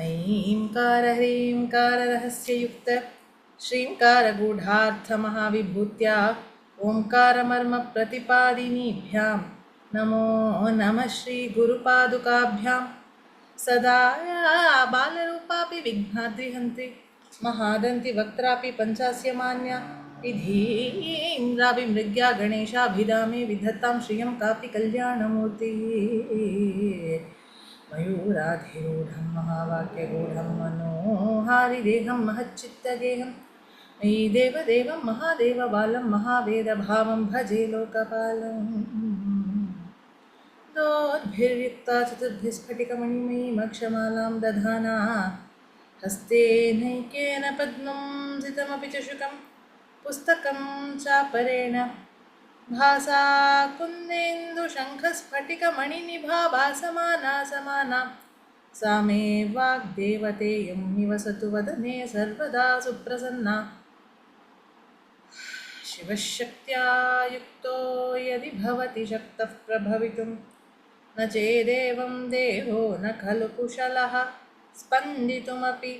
ऐंकार ह्रींकार रहस्ययुक्त श्रींकार गूढार्थमहाविभूत्या ओंकारमर्म प्रतिपादिनीभ्यां नमो नमः श्रीगुरुपादुकाभ्यां सदा बालरूपापि विघ्नाद्रिहन्ति महादन्ति वक्त्रापि पञ्चास्य मान्या विधीन्द्रापि मृग्या गणेशाभिधामे विधत्तां श्रियं कापि कल्याणमूर्तिः मयूराधिरूढं महावाक्यगूढं मनोहारिदेहं महच्चित्तगेहं मयि देवदेवं महादेवबालं महावेदभावं भजे लोकपालम् दोद्भिर्युक्ता चतुर्भिस्फटिकमणिमयीमक्षमालां दधाना हस्तेनैकेन पद्मं सितमपि च शुकं पुस्तकं चापरेण भासा कुन्देन्दुशङ्खस्फटिकमणिनिभा भासमाना समाना सा मे वाग्देवतेयं निवसतु वदने सर्वदा सुप्रसन्ना शिवशक्त्या युक्तो यदि भवति शक्तः प्रभवितुं न चेदेवं देहो न खलु कुशलः स्पन्दितुमपि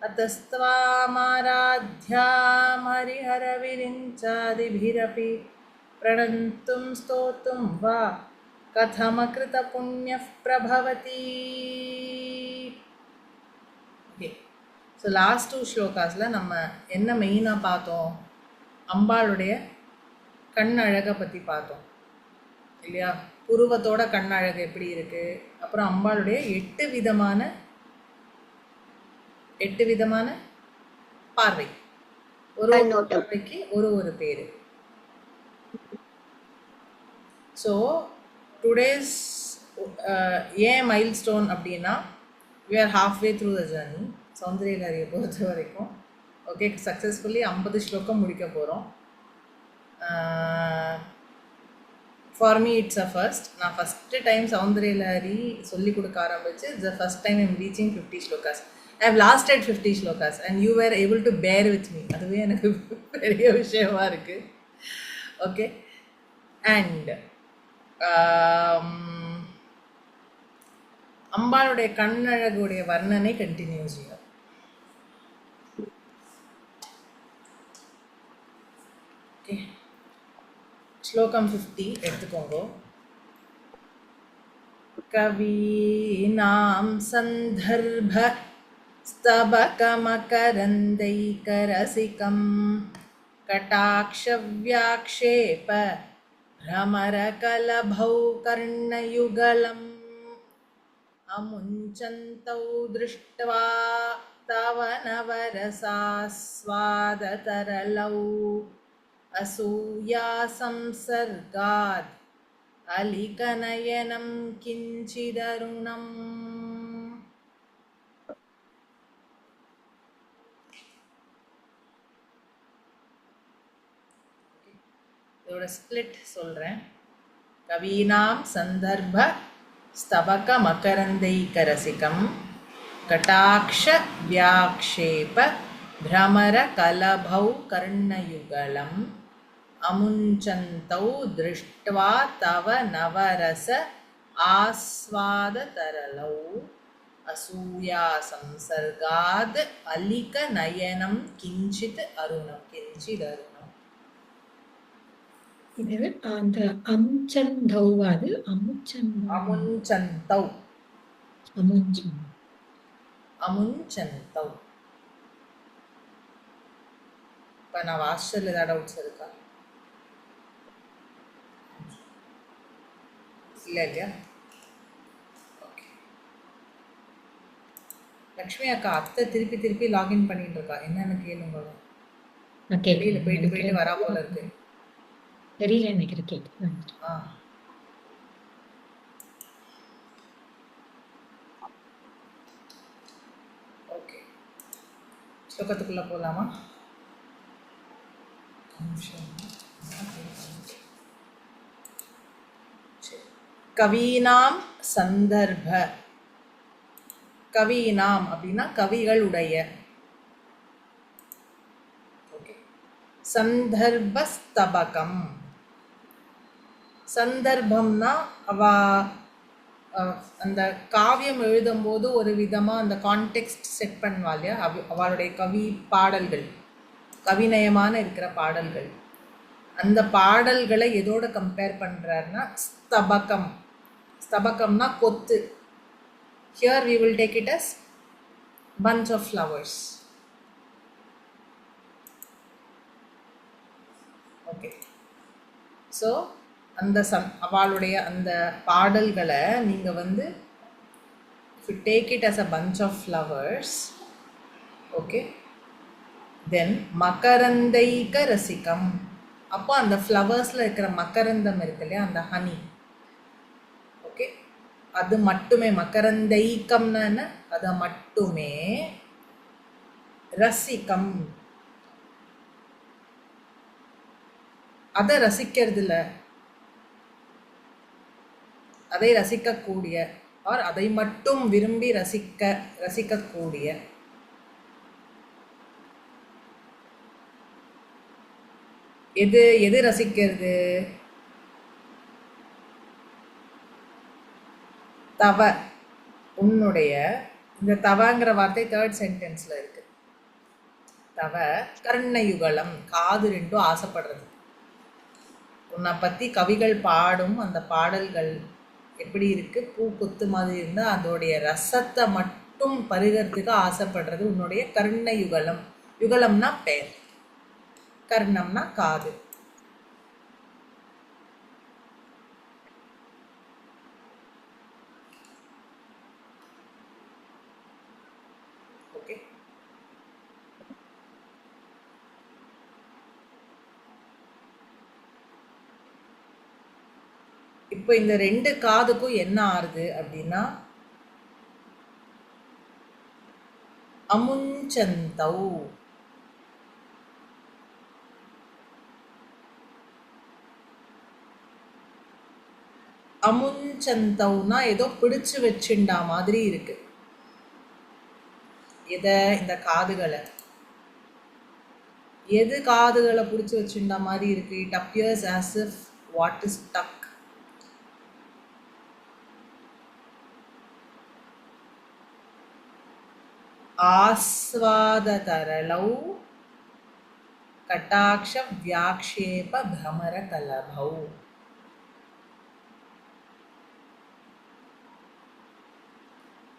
अतस्त्वामाराध्यामरिहरविरिञ्चादिभिरपि प्रणन्तुं स्तोतुं वा कथमकृतपुण्यः प्रभवति. ஸோ லாஸ்ட் 2 ஸ்லோகாஸில் நம்ம என்ன மெயினாக பார்த்தோம்? அம்பாளுடைய கண் அழகை பற்றி பார்த்தோம் இல்லையா? புருவத்தோட கண் அழகு எப்படி இருக்குது, அப்புறம் அம்பாளுடைய 8 விதமான பார்வை, ஒரு பார்வைக்கு ஒரு பேர். So today's an milestone அப்படின்னா, we are halfway through the journey. சௌந்தரியலஹரியை பொறுத்த வரைக்கும் ஓகே, சக்ஸஸ்ஃபுல்லி 50 ஸ்லோகம் முடிக்க போகிறோம். For me it's a first. நான் ஃபஸ்ட்டு டைம் சௌந்தரியலஹரி சொல்லிக் கொடுக்க ஆரம்பிச்சு the first time I'm reaching 50 slokas. I have lasted 50 slokas and you were able to bear with me. அதுவே எனக்கு பெரிய விஷயமா இருக்குது. ஓகே, அண்ட் அம்பாளுடைய கண்ணழகுடைய வர்ணனை கண்டினியூ செய்யும். ஓகே, ஸ்லோகம் 50 எடுத்துக்கோங்க. கவீனாம் சந்தர்ப்ப ஸ்தபகமகரந்தைகரசிகம் கடாக்ஷவ்யாக்ஷேப भ्रमरकलभौ कर्णयुगलम् अमुञ्चन्तौ दृष्ट्वा तव नवरसास्वादतरलौ असूयासंसर्गाद् अलिकनयनं किञ्चिदरुणम्. இதோட ஸ்பிளிட் சொல்கிறேன். கவீனாம் சந்தர்ப்ப ஸ்தபக மகரந்தைகரசிகம் கடாக்ஷ வியாக்ஷேப பிரமர கலபௌ கர்ணயுகலம் அமுஞ்சந்தௌ திருஷ்ட்வா தவ நவரச ஆஸ்வாததரலௌ அசூயா சம்சர்காத் அலிக நயனம் கிஞ்சித் அருணம். கிஞ்சித் அருணம் இது அந்த அமுச்சந்தௌ, அது அமுஞ்சந்தௌ அமுஞ்சந்தௌ. இப்போ நான் வாட்ஸ்அப்பில் ஏதாவது டவுட்ஸ் இருக்கா? இல்லை இல்லையா? ஓகே, லக்ஷ்மி அக்கா அத்தை திருப்பி திருப்பி லாகின் பண்ணிட்டு இருக்கா. என்னன்னு கேளுங்க. வெளியில் போயிட்டு வரா போல இருக்கு. தெரியல நினைக்கிறேன். கேட்டு ஓகே, ஸ்லோகத்துக்குள்ள போகலாமா? கவீனாம் சந்தர்ப்ப. கவீனாம் அப்படின்னா கவிகளுடைய. ஓகே, சந்தர்ப்பஸ்தபகம். சந்தர்ப்பம்னா அவ அந்த காவியம் எழுதும்போது ஒரு விதமாக அந்த கான்டெக்ஸ்ட் செட் பண்ணுவா இல்லையா, அவளுடைய கவி பாடல்கள், கவிநயமான இருக்கிற பாடல்கள், அந்த பாடல்களை எதோட கம்பேர் பண்ணுறாருன்னா ஸ்தபகம். ஸ்தபகம்னா கொத்து. Here we will take it as bunch of flowers. Okay, so அந்த அவளுடைய அந்த பாடல்களை நீங்கள் வந்து if you take it as a bunch of flowers, okay, then மகரந்தைக ரசிகம். அப்போ அந்த ஃப்ளவர்ஸில் இருக்கிற மகரந்தம் இருக்கு இல்லையா, அந்த ஹனி, ஓகே, அது மட்டுமே மகரந்தைக்கம்னா என்ன, அதை மட்டுமே ரசிகம், அதை ரசிக்கிறதுல, அதை ரசிக்கக்கூடிய ஆர் அதை மட்டும் விரும்பி ரசிக்கக்கூடிய. எது ரசிக்கிறது? தவ. உன்னுடைய இந்த தவங்கிற வார்த்தை தேர்ட் சென்டென்ஸ்ல இருக்கு. தவ கர்ணயுகலம், காது ரெண்டும் ஆசைப்படுறது. உன்னை பற்றி கவிகள் பாடும் அந்த பாடல்கள் எப்படி இருக்கு, பூ கொத்து மாதிரி இருந்தால் அதோடைய ரசத்தை மட்டும் பருகிறதுக்கு ஆசைப்படுறது உன்னுடைய கர்ண யுகலம். யுகலம்னா பெயர், கர்ணம்னா காது. ஓகே, இப்போ இந்த ரெண்டு காதுக்கும் என்ன ஆறுது அப்படின்னா அமுஞ்சந்தௌ. அமுஞ்சந்தௌனா ஏதோ பிடிச்சு வச்சுண்டா மாதிரி இருக்கு. இந்த காதுகளை, எது காதுகளை பிடிச்சு வச்சுண்டா மாதிரி இருக்கு? It appears as if what is stuck. ஆஸ்வாததரளௌ கட்டாட்ச வியாக்ஷேப பிரமர கலபௌ.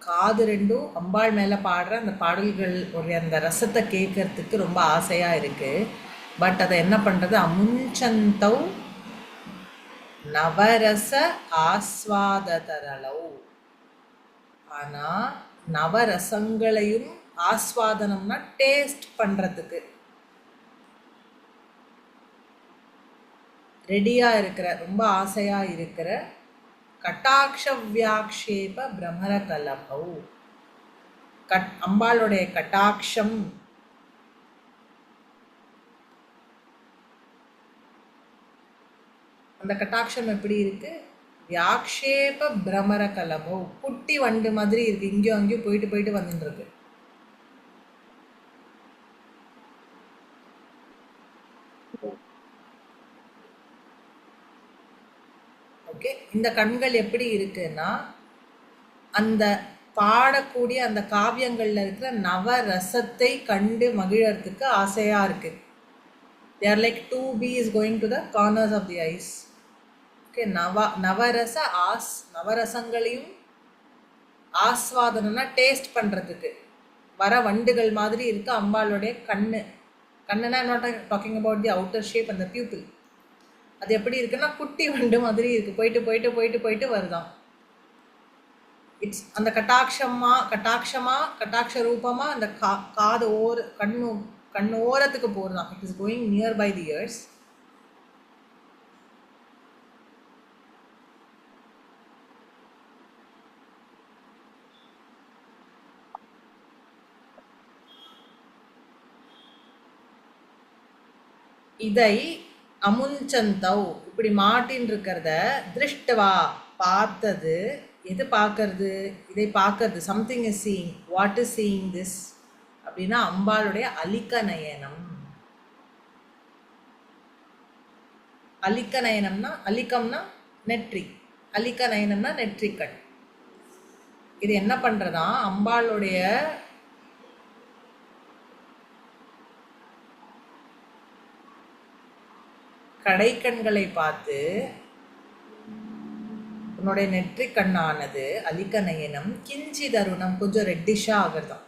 காது ரெண்டும் அம்பாள் மேலே பாடுற அந்த பாடல்கள் ஒரு அந்த ரசத்தை கேட்கறதுக்கு ரொம்ப ஆசையாக இருக்குது. பட் அதை என்ன பண்ணுறது? அமுஞ்சந்தௌ நவரச ஆஸ்வாததரளௌ. ஆனால் நவரசங்களையும் ஆஸ்வாதனம்னா டேஸ்ட் பண்ணுறதுக்கு ரெடியாக இருக்கிற, ரொம்ப ஆசையாக இருக்கிற கட்டாட்ச வியாக்ஷேப பிரமர கலபௌ. அம்பாளுடைய கட்டாட்சம், அந்த கட்டாட்சம் எப்படி இருக்கு? வியாக்ஷேப பிரமர கலபௌ, குட்டி வண்டு மாதிரி இருக்கு, இங்கேயும் அங்கேயும் போயிட்டு போயிட்டு வந்துட்டு இருக்கு. ஓகே, இந்த கண்கள் எப்படி இருக்குன்னா அந்த பாடக்கூடிய அந்த காவியங்கள்ல இருக்கிற நவரசத்தை கண்டு மகிழறதுக்கு ஆசையா இருக்கு. They are like two bees going to the corners of the eyes. Okay, Navarasa நவரசங்களையும் ஆஸ்வாதனம்னா taste பண்றதுக்கு வர வண்டுகள் மாதிரி இருக்கு அம்பாளுடைய கண்ணு. கண்ணுனா not talking about the outer shape, அந்த பியூப்பிள். அது எப்படி இருக்குன்னா குட்டி வண்டு மாதிரி இருக்கு, போயிட்டு போயிட்டு போயிட்டு போயிட்டு வருதான். இட்ஸ் அந்த கட்டாட்ச ரூபமா அந்த காது கண்ணு ஓரத்துக்கு போறதான். It is going near by the ears. இதை அமுஞ்சந்தௌ இப்படி மாட்டின் இருக்கிறத திருஷ்டவா பார்த்தது. எது பார்க்கறது? இதை பார்க்கறது. Something is seeing. What is seeing this அப்படின்னா அம்பாளுடைய அலிக்க நயனம். அலிக்க நயனம்னா, அலிக்கம்னா நெற்றி, அலிக்க நயனம்னா நெற்றிக்கண். இது என்ன பண்றதா அம்பாளுடைய கடைக்கண்களை பார்த்து உன்னுடைய நெற்றி கண்ணானது அலிக்க நயனம் கிஞ்சி தருணம் கொஞ்சம் ரெட்டிஷா ஆகுறதாம்.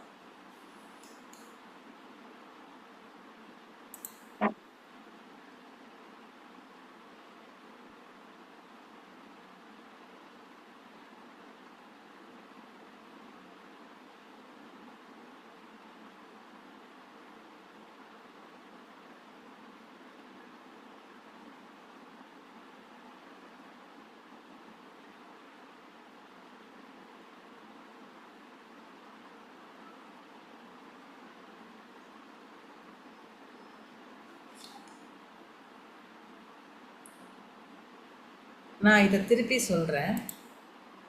நான் இதை திருப்பி சொல்கிறேன்.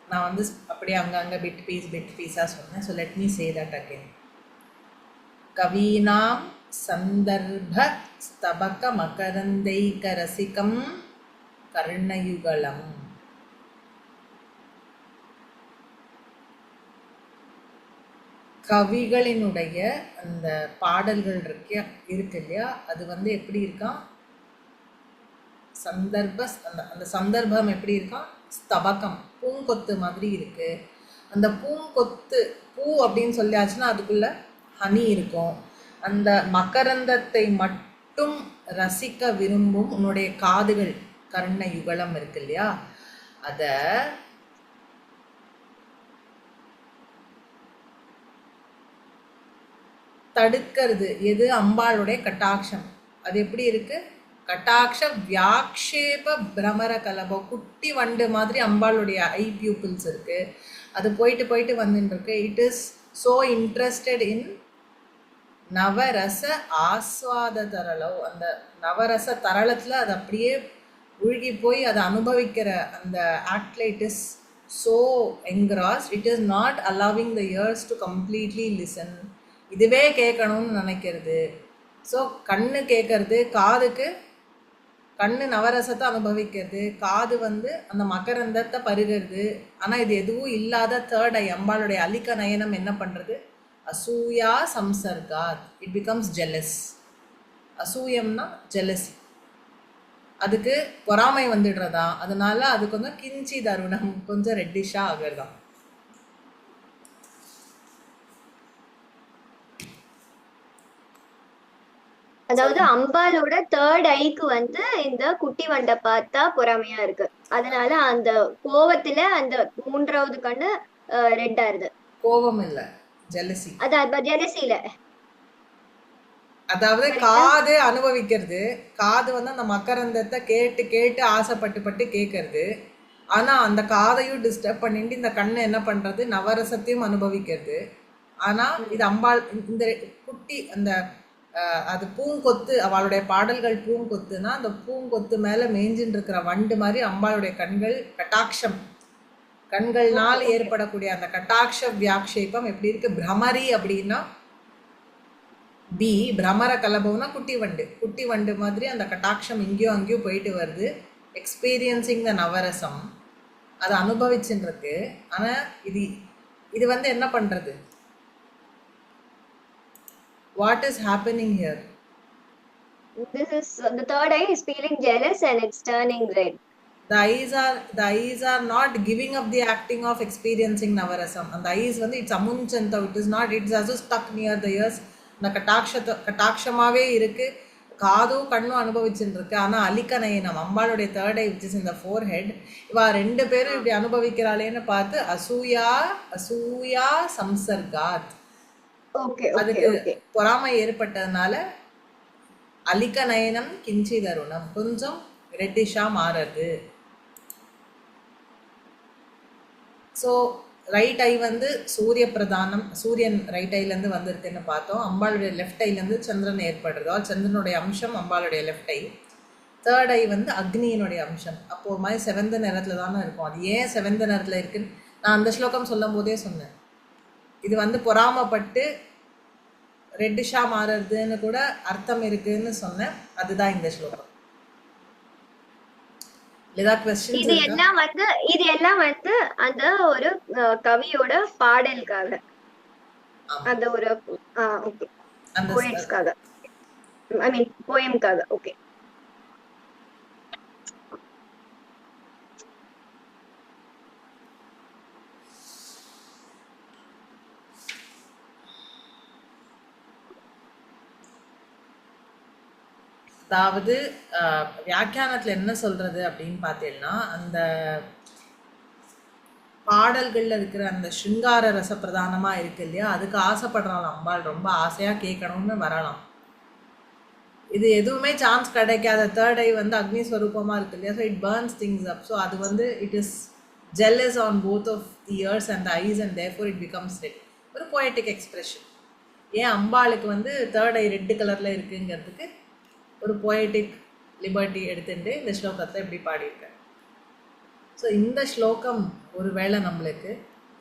நான் வந்து அப்படியே அங்கங்கே பிட் பீஸாக சொன்னேன். So let me say that again. கவீனாம் சந்தர்ப்ப ஸ்தபக மகரந்தைக ரசிகம் கர்ணயுகலம். கவிகளினுடைய அந்த பாடல்கள் இருக்கு இல்லையா, அது வந்து எப்படி இருக்கான், சந்தர்ப்ப அந்த சந்தர்ப்பம் எப்படி இருக்கான், ஸ்தபகம் பூங்கொத்து மாதிரி இருக்கு. அந்த பூங்கொத்து பூ அப்படின்னு சொல்லியாச்சுன்னா அதுக்குள்ள ஹனி இருக்கும். அந்த மகரந்தத்தை மட்டும் ரசிக்க விரும்பும் உன்னுடைய காதுகள் கர்ண யுகலம் இருக்கு இல்லையா, அத தடுக்கிறது எது, அம்பாளுடைய கட்டாட்சம். அது எப்படி இருக்கு, கட்டாட்ச வியாக்ஷேப பிரமர கலபம், குட்டி வண்டு மாதிரி அம்பாளுடைய ஐ பியூப்பிள்ஸ் இருக்கு. அது போயிட்டு போயிட்டு வந்துட்டு இருக்கு. It is so interested in நவரச ஆஸ்வாத தரளம். அந்த நவரச தரளத்தில் அது அப்படியே உழுகி போய் அதை அனுபவிக்கிற அந்த ஆக்ட்ல it is so engrossed. It is not allowing the ears to completely listen. இதுவே கேட்கணும்னு நினைக்கிறது. ஸோ கண்ணு கேட்கறது, காதுக்கு கண்ணு நவரசத்தை அனுபவிக்கிறது, காது வந்து அந்த மகரந்தத்தை பருகிறது. ஆனால் இது எதுவும் இல்லாத தேர்ட் ஐ அம்பாளுடைய அலிக்க நயனம் என்ன பண்ணுறது, அசூயா சம்சர்காத், இட் பிகம்ஸ் ஜெலஸ். அசூயம்னா ஜெலசி, அதுக்கு பொறாமை வந்துடுறதா. அதனால அது கொஞ்சம் கிஞ்சி தருணம், கொஞ்சம் ரெட்டிஷாக ஆகுறதா. அதாவது அம்பாலோட தேர்ட் ஐக்கு வந்து இந்த குட்டி வண்டை பார்த்தா பொறாமையா இருக்கு. அதனால அந்த கோவத்துல அந்த மூன்றாவது கண்ணு ரெட்டா இருது. கோபம் இல்ல, ஜெலசி. அதான் ஜெலசில, அதாவது காது அனுபவிக்கிறது, காது வந்து அந்த மகரந்தத்தை கேட்டு கேட்டு ஆசைப்பட்டு பட்டு கேட்கறது. ஆனா அந்த காதையும் டிஸ்டர்ப் பண்ணிட்டு இந்த கண்ணு என்ன பண்றது, நவரசத்தையும் அனுபவிக்கிறது. ஆனா இது அம்பாள் இந்த குட்டி அந்த அது பூங்கொத்து, அவளுடைய பாடல்கள் பூங்கொத்துனா அந்த பூங்கொத்து மேல மேஞ்சின்னு இருக்கிற வண்டு மாதிரி அம்பாளுடைய கண்கள் கட்டாட்சம், கண்கள்னால் ஏற்படக்கூடிய அந்த கட்டாட்ச வியாக்ஷேபம் எப்படி இருக்கு. பிரமரி அப்படின்னா பி, பிரமர கலபம்னா குட்டி வண்டு. குட்டி வண்டு மாதிரி அந்த கட்டாட்சம் இங்கேயும் அங்கேயும் போயிட்டு வருது, எக்ஸ்பீரியன்சிங் த நவரசம், அதை அனுபவிச்சுன்னு இருக்கு. ஆனால் இது இது வந்து என்ன பண்ணுறது, what is happening here? this is the third eye is feeling jealous and it's turning red. The eyes are not giving up the acting of experiencing navarasam. And the eyes வந்து it's amunchanta, it is not, it's also stuck near the ears. அந்த கட்டாட்சமாவே இருக்கு, காதும் கண்ணும் அனுபவிச்சுட்டு இருக்கு. ஆனால் அலிக்க நயனம் அம்பாளுடைய third I which is இந்த ஃபோர் ஹெட், இவா ரெண்டு பேரும் இப்படி அனுபவிக்கிறாளேன்னு பார்த்து அசூயா அசூயா சம்சர்காத், அதுக்கு பொறாமை ஏற்பட்டதுனால அலிக்க நயனம் கிஞ்சி தருணம், கொஞ்சம் ரெட்டிஷா மாறுறது. ஸோ ரைட் ஐ வந்து சூரிய பிரதானம், சூரியன் ரைட் ஐலேருந்து வந்திருக்குன்னு பார்த்தோம். அம்பாளுடைய லெஃப்ட் ஐலேருந்து சந்திரன் ஏற்படுறதோ, சந்திரனுடைய அம்சம் அம்பாளுடைய லெஃப்ட் ஐ. தேர்ட் ஐ வந்து அக்னியினுடைய அம்சம். அப்போது ஒரு மாதிரி செவந்த நிறத்தில் தானே இருக்கும். அது ஏன் செவந்த நிறத்தில் இருக்குன்னு நான் அந்த ஸ்லோகம் சொல்லும் போதே சொன்னேன். இது வந்து பொறாமப்பட்டு ரெட்டிஷா மாறுறதுன்னு கூட அர்த்தம் இருக்குன்னு சொன்னேன். அதுதான் இந்த ஸ்லோகம். ஏதாவது கொஸ்டின்ஸ் இது இருக்கா? எல்லாம் வந்து அந்த ஒரு கவியோட பாடலுக்காக, ஆமா. அந்த ஒரு ஓகே, அந்த போயட்ஸ்க்காக, ஐ மீன் போயம்காக. ஓகே. அதாவது வியாக்கியானத்துல என்ன சொல்றது அப்படின்னு பார்த்தீங்கன்னா, அந்த பாடல்கள்ல இருக்கிற அந்த சிங்கார ரச பிரதானமா இருக்கு இல்லையா, அதுக்கு ஆசைப்படுறாள் அம்பாள், ரொம்ப ஆசையா கேட்கணும்னு வரலாம். இது எதுவுமே சான்ஸ் கிடைக்காத தேர்ட் ஐ வந்து அக்னி ஸ்வரூபமா இருக்கு இல்லையா, so it burns things up. So அது வந்து it is jealous on both of the ears and eyes and therefore it becomes red. ஒரு போயட்டிக் எக்ஸ்பிரஷன். ஏன் அம்பாளுக்கு வந்து தேர்ட் ஐ ரெட் கலர்ல இருக்குங்கிறதுக்கு ஒரு போயட்டிக் லிபர்ட்டி எடுத்துட்டு இந்த ஸ்லோகத்தை எப்படி பாடியிருக்கேன். ஸோ இந்த ஸ்லோகம் ஒருவேளை நம்மளுக்கு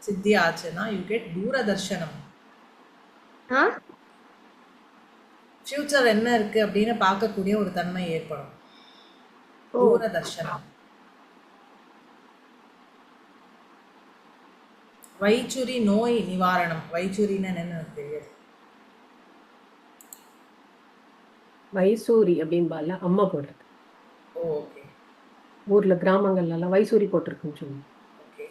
சித்தி ஆச்சுன்னா யூ கெட் தூரதர்ஷனம். ஃபியூச்சர் என்ன இருக்கு அப்படின்னு பார்க்கக்கூடிய ஒரு தன்மை ஏற்படும். தூரதர்ஷனம். வைச்சுரி நோய் நிவாரணம். வைச்சுரின்னு என்னன்னு எனக்கு தெரியாது. வைசூரி அப்படின்பால அம்மா போடுறது. ஓகே ஊர்ல கிராமங்கள்ல எல்லாம் வைசூரி போட்டிருக்குன்னு சொல்லுவாங்க. ஓகே.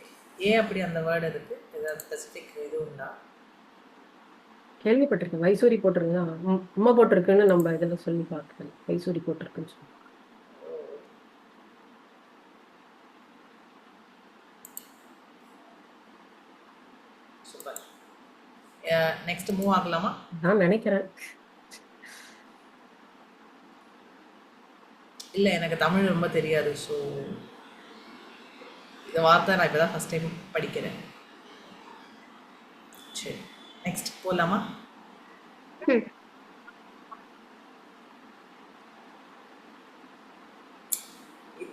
ஏன் அப்படி அந்த வேர்டு இருக்கு? ஏதாவது ஸ்பெசிஃபிக் இது உண்டா? கேள்விப்பட்டிருக்கேன். வைசூரி போட்டிருக்குன்னா அம்மா போட்டிருக்குன்னு நம்ம இதில் சொல்லி பார்க்கல. வைசூரி போட்டிருக்குன்னு சொல்லி. சூப்பர். நெக்ஸ்ட் மூவ் ஆகலாமா? நான் நினைக்கிறேன். இல்லை, எனக்கு தமிழ் ரொம்ப தெரியாது. ஸோ இந்த வார்த்தை நான் இப்போ தான் ஃபஸ்ட் டைம் படிக்கிறேன். சரி, நெக்ஸ்ட் போகலாமா?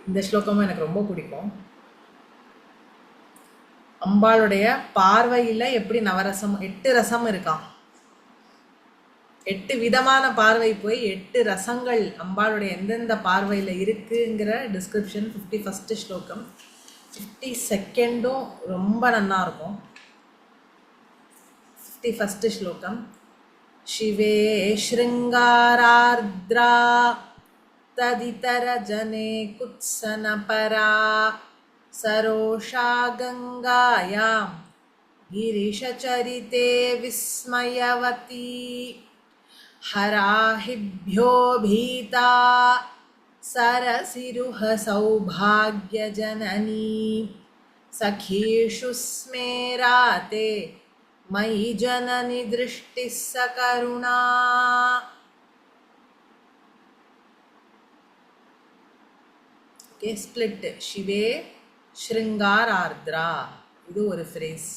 இந்த ஸ்லோகமும் எனக்கு ரொம்ப பிடிக்கும். அம்பாளுடைய பார்வையில் எப்படி நவரசம் 8 ரசம் இருக்கான். 8 விதமான பார்வை போய் 8 ரசங்கள் அம்பாளுடைய எந்தெந்த பார்வையில் இருக்குங்கிற டிஸ்கிரிப்ஷன் 51st ஸ்லோகம். 52ம் ரொம்ப நன்னா இருக்கும். 51st ஸ்லோகம். शिवे शृङ्गारार्द्रा तदितरजने कुत्सनपरा सरोषा गङ्गायां गिरिशचरिते विस्मयवती हराहिभ्यो भीता सरसिरुह सौभाग्यजननी सखीषु स्मेराते मयि जननि दृष्टिः सकरुणा. ஸ்பிளிட். சிவே ஸ்ருங்காரார்த்ரா இது ஒரு ஃப்ரேஸ்.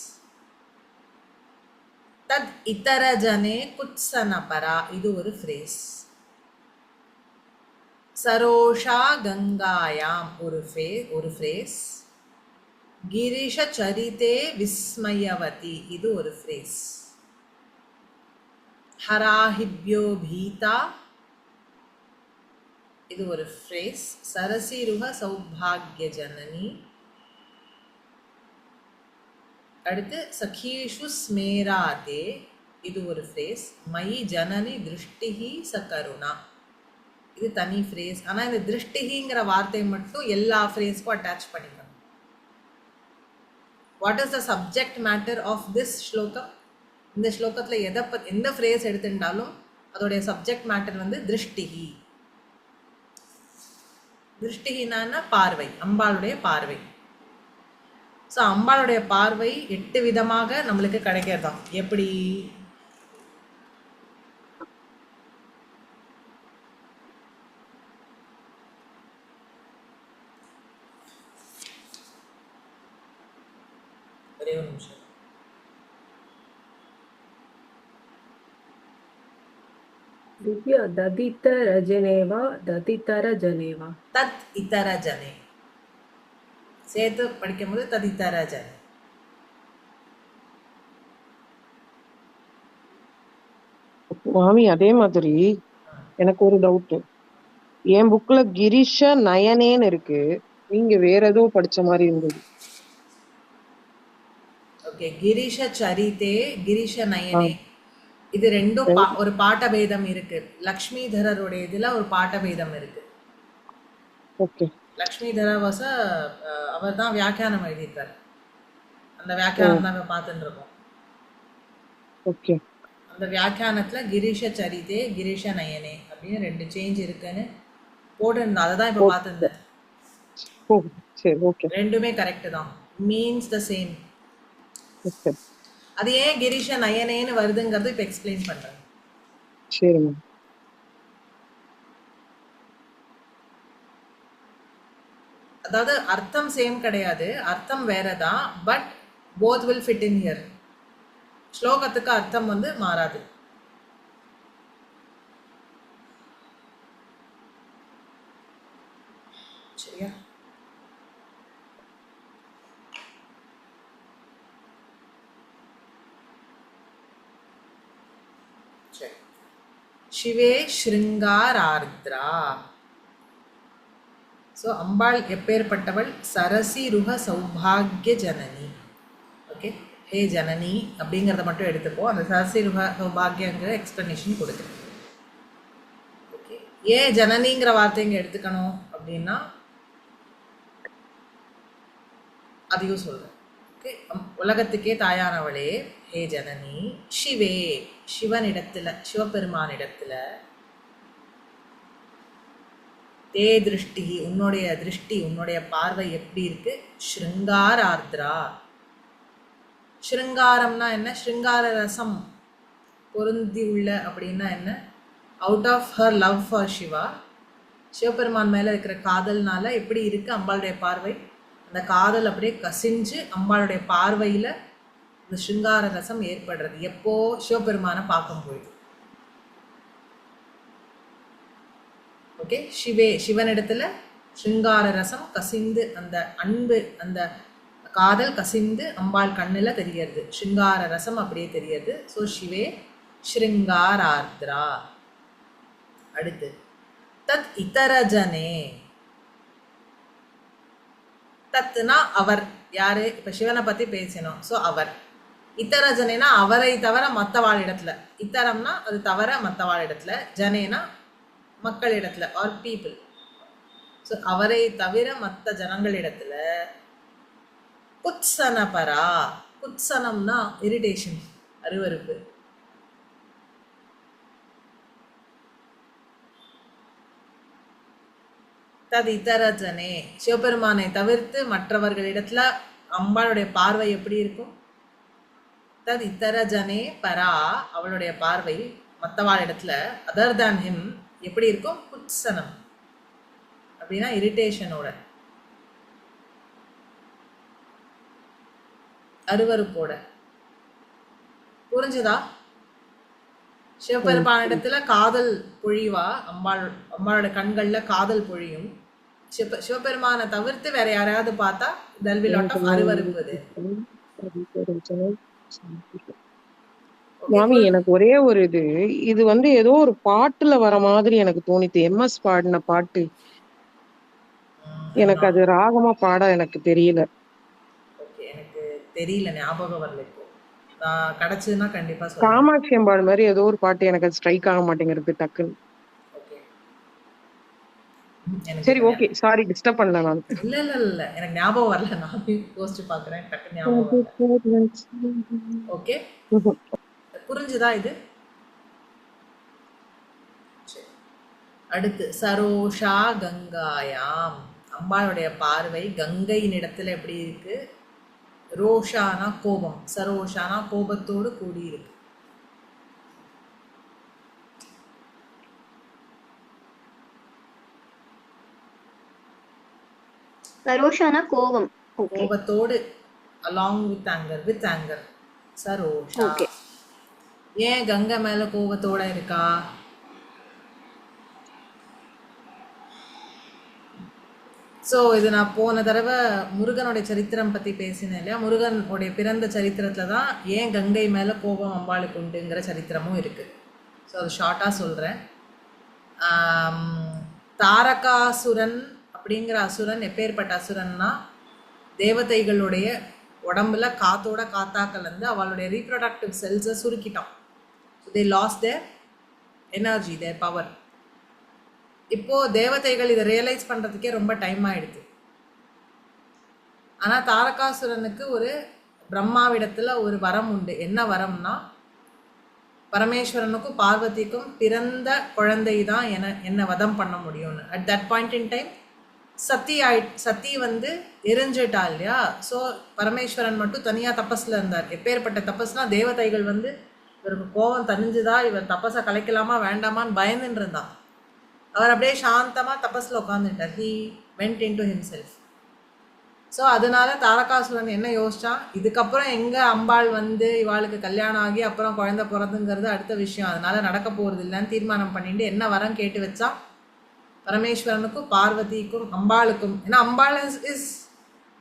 தத் இதர ஜனே குத்சனபரா இது ஒரு ஃப்ரேஸ். சரோஷா கங்காயாம் ஒரு ஃப்ரேஸ். கிரிஷ சரிதே விஸ்மயவதி இது ஒரு ஃப்ரேஸ். ஹராஹிப்யோ பீதா இது ஒரு ஃப்ரேஸ். சரசிருஹ சௌபாகிய ஜனனி. அடுத்து சகீஷு ஸ்மேராதே இது ஒரு ஃப்ரேஸ். மயி ஜனனி திருஷ்டிஹி சகருணா இது தனி ஃப்ரேஸ். ஆனால் இந்த திருஷ்டிஹிங்கிற வார்த்தை மட்டும் எல்லா ஃப்ரேஸ்க்கும் அட்டாச் பண்ணிக்கணும். What is the subject matter of this ஸ்லோகம்? இந்த ஸ்லோகத்தில் எந்த ஃப்ரேஸ் எடுத்துட்டாலும் அதோடைய சப்ஜெக்ட் மேட்டர் வந்து திருஷ்டிஹி. திருஷ்டிஹினா பார்வை, அம்பாளுடைய பார்வை. ஸோ அம்பாளுடைய பார்வை 8 விதமாக நம்மளுக்கு கிடைக்கிறதாம். எப்படி? ஒரே ஒரு நிமிஷம். திவ்யா ததிதர ஜனேவா ததிதர ஜனேவா. தத் இதர ஜனே சேர்த்து படிக்கும் போது தத் இதர ஜனே. மாமி அதே மாதிரி எனக்கு ஒரு டவுட். என் புக்ல கிரிஷ நயனேன்னு இருக்கு. நீங்க வேற ஏதோ படிச்ச மாதிரி இருந்தது. ஓகே, கிரீஷ சரிதே கிரீஷ ஆ, நயனே, இது ரெண்டும் ரெண்டு. ஒரு பாட்டபேதம் இருக்கு. லக்ஷ்மிதரருடைய இதுல ஒரு பாட்டபேதம் இருக்கு. ஓகே. லக்ஷ்மிதரர் வாச அவர் தான் வியாக்கியானம் எழுதியிருக்காரு. அந்த ஓ, வியாக்கியானம் தான் பார்த்துட்டு இருக்கோம். ஓகே. அந்த வியாக்கியானத்துல கிரீஷ சரிதே கிரீஷ நயனே அப்படின்னு 2 சேஞ்ச் இருக்குன்னு போட்டுருந்தேன். அதை தான் இப்போ ஓ, பார்த்துருந்தேன். ஓ, சரி, ஓகே. ரெண்டுமே கரெக்டு தான், மீன்ஸ் த சேம். ஓகே. அது ஏன் கிரீஷ நயனேன்னு வருதுங்கிறது இப்போ எக்ஸ்பிளைன் பண்ணுறேன். சரிம்மா. அதாவது அர்த்தம் சேம் கிடையாது, அர்த்தம் வேற தான், but both will fit in here. ஸ்லோகத்துக்கு அர்த்தம் வந்து மாறாது. சரியா? சரி. சிவே ஸ்ருங்காரார்த்ரா. ஸோ அம்பாள் எப்பேற்பட்டவள்? சரசி ருஹ சௌபாகிய ஜனனி. ஓகே, ஹே ஜனனி அப்படிங்கிறத மட்டும் எடுத்துப்போம். அந்த சரசி ருஹ சௌபாகியங்கிற எக்ஸ்பிளனேஷன் கொடுக்குறேன். ஓகே, ஏன் ஜனனிங்கிற வார்த்தை இங்கே எடுத்துக்கணும் அப்படின்னா அதையும் சொல்கிறேன். ஓகே, உலகத்துக்கே தாயானவளே ஹே ஜனனி. சிவே, சிவனிடத்தில், சிவபெருமானிடத்தில், தே திருஷ்டி, உன்னுடைய திருஷ்டி, உன்னுடைய பார்வை எப்படி இருக்கு? ஸ்ருங்கார ஆர்திரா. ஸ்ருங்காரம்னா என்ன? ஸ்ருங்கார ரசம் பொருந்தி உள்ள அப்படின்னா என்ன? Out of her love for Shiva, Sivaperuman மேலே இருக்கிற காதல்னால எப்படி இருக்கு அம்பாளுடைய பார்வை? அந்த காதல் அப்படியே கசிஞ்சு அம்பாளுடைய பார்வையில் இந்த ஸ்ருங்கார ரசம் ஏற்படுறது எப்போ? சிவபெருமானை பார்க்கும்பொழுது. ஓகே, சிவே, சிவனிடத்துல ஸ்ருங்கார ரசம் கசிந்து, அந்த அன்பு, அந்த காதல் கசிந்து அம்பாள் கண்ணில் தெரியறது, ஸ்ருங்கார ரசம் அப்படியே தெரியறது. ஸோ சிவே ஸ்ருங்காரார்த்ரா. அடுத்து தத் இதரஜனே. தத்துனா அவர், யாரு? இப்போ சிவனை பற்றி பேசினோம். ஸோ அவர். இத்தரஜனேனா அவரை தவிர மற்றவாள் இடத்துல. இத்தரம்னா அது தவிர மற்றவாள் இடத்துல, ஜனேனா மக்களிடத்துல ஆர் பீப்புள். ஸோ அவரை தவிர மற்ற ஜனங்களிடத்துல குத்சனபரா. குத்சனம்னா இரிட்டேஷன், அருவருப்பு. தது இதரஜனே, சிவபெருமானை தவிர்த்து மற்றவர்களிடத்துல அம்பாளுடைய பார்வை எப்படி இருக்கும்? தது இதரஜனே பரா, அவளுடைய பார்வை மற்றவாள் இடத்துல அதர் தேன் ஹிம் எப்படி இருக்கும்? குத்சனம் அப்படின்னா இரிட்டேஷனோட, அருவருப்போட. புரிஞ்சுதா? சிவபெருமானிடத்துல காதல் பொழிவா, அம்பாளோட கண்கள்ல காதல் பொழியும். சிவபெருமானை தவிர்த்து வேற யாரையாவது பார்த்தா there will be lot of அருவருப்பு. மாமி எனக்கு ஒரே ஒரு இது வந்து ஏதோ ஒரு பாட்டுல வர மாதிரி எனக்கு தோணித்து. எம்எஸ் பாடின பாட்டு. எனக்கு அது ராகமா பாட எனக்கு தெரியல. ஓகே, எனக்கு தெரியல, ஞாபகம் வரல இப்போ. நான் கிடைச்சதுன்னா கண்டிப்பா சொல்றேன். காமாட்சி அம்பாள் மாதிரி ஏதோ ஒரு பாட்டு எனக்கு அது ஸ்ட்ரைக் ஆக மாட்டேங்கிறது டக்குன்னு. ஓகே, எனக்கு சரி, ஓகே, சாரி டிஸ்டர்ப் பண்ணல நான். இல்ல இல்ல இல்ல, எனக்கு ஞாபகம் வரல. நான் யோசிச்சு பாக்குறேன், டக்கு ஞாபகம் வரல. ஓகே, புரிஞ்சுதா இது? சரி. அடுத்து சரோஷா கங்காயாம். அம்பாளுடைய பார்வை கங்கையின் இடத்துல எப்படி இருக்கு? ரோஷானா கோபம், சரோஷானா கோபத்தோடு கூடி இருக்கு. சரோஷானா கோவம். ஓகே, கோபத்தோடு along with anger, சரோஷா. ஓகே. ஏன் கங்கை மேல கோபத்தோட இருக்கா? ஸோ இது நான் போன தடவை முருகனுடைய சரித்திரம் பற்றி பேசினேன் இல்லையா? முருகனுடைய பிறந்த சரித்திரத்தில் தான் ஏன் கங்கை மேலே கோபம் அம்பாளுக்கு உண்டுங்கிற சரித்திரமும் இருக்குது. ஸோ அது ஷார்ட்டாக சொல்கிறேன். தாரகாசுரன் அப்படிங்கிற அசுரன் எப்பேற்பட்ட அசுரன்னா தேவதைகளுடைய உடம்புல காத்தோட காத்தா கலந்து அவளுடைய ரீப்ரொடக்டிவ் செல்ஸை சுருக்கிட்டான். They lose their energy, their power. இப்போது தேவதைகள் இதை ரியலைஸ் பண்ணுறதுக்கே ரொம்ப டைம் ஆகிடுது. ஆனால் தாரகாசுரனுக்கு ஒரு பிரம்மாவிடத்தில் ஒரு வரம் உண்டு. என்ன வரம்னா, பரமேஸ்வரனுக்கும் பார்வதிக்கும் பிறந்த குழந்தை தான் என்னை வதம் பண்ண முடியும்னு. At that point in time சத்தி வந்து எரிஞ்சிட்டா இல்லையா? ஸோ பரமேஸ்வரன் மட்டும் தனியாக தபஸில் இருந்தார். எப்பேற்பட்ட தபஸ்னால் தேவதைகள் வந்து இவருக்கு கோபம் தனிஞ்சுதா, இவர் தபஸை கலைக்கலாமா வேண்டாமான்னு பயந்துன்னு இருந்தான். அவர் அப்படியே சாந்தமாக தபஸில் உட்காந்துட்டார். He went in to himself. So அதனால தாரகாசுரன் என்ன யோசிச்சான், இதுக்கப்புறம் எங்கே அம்பாள் வந்து இவாளுக்கு கல்யாணம் ஆகி அப்புறம் குழந்தை பிறந்துங்கிறது அடுத்த விஷயம், அதனால நடக்க போகிறது இல்லைன்னு தீர்மானம் பண்ணிட்டு என்ன வரம் கேட்டு வச்சான் பரமேஸ்வரனுக்கும் பார்வதிக்கும் அம்பாளுக்கும். ஏன்னா அம்பாள்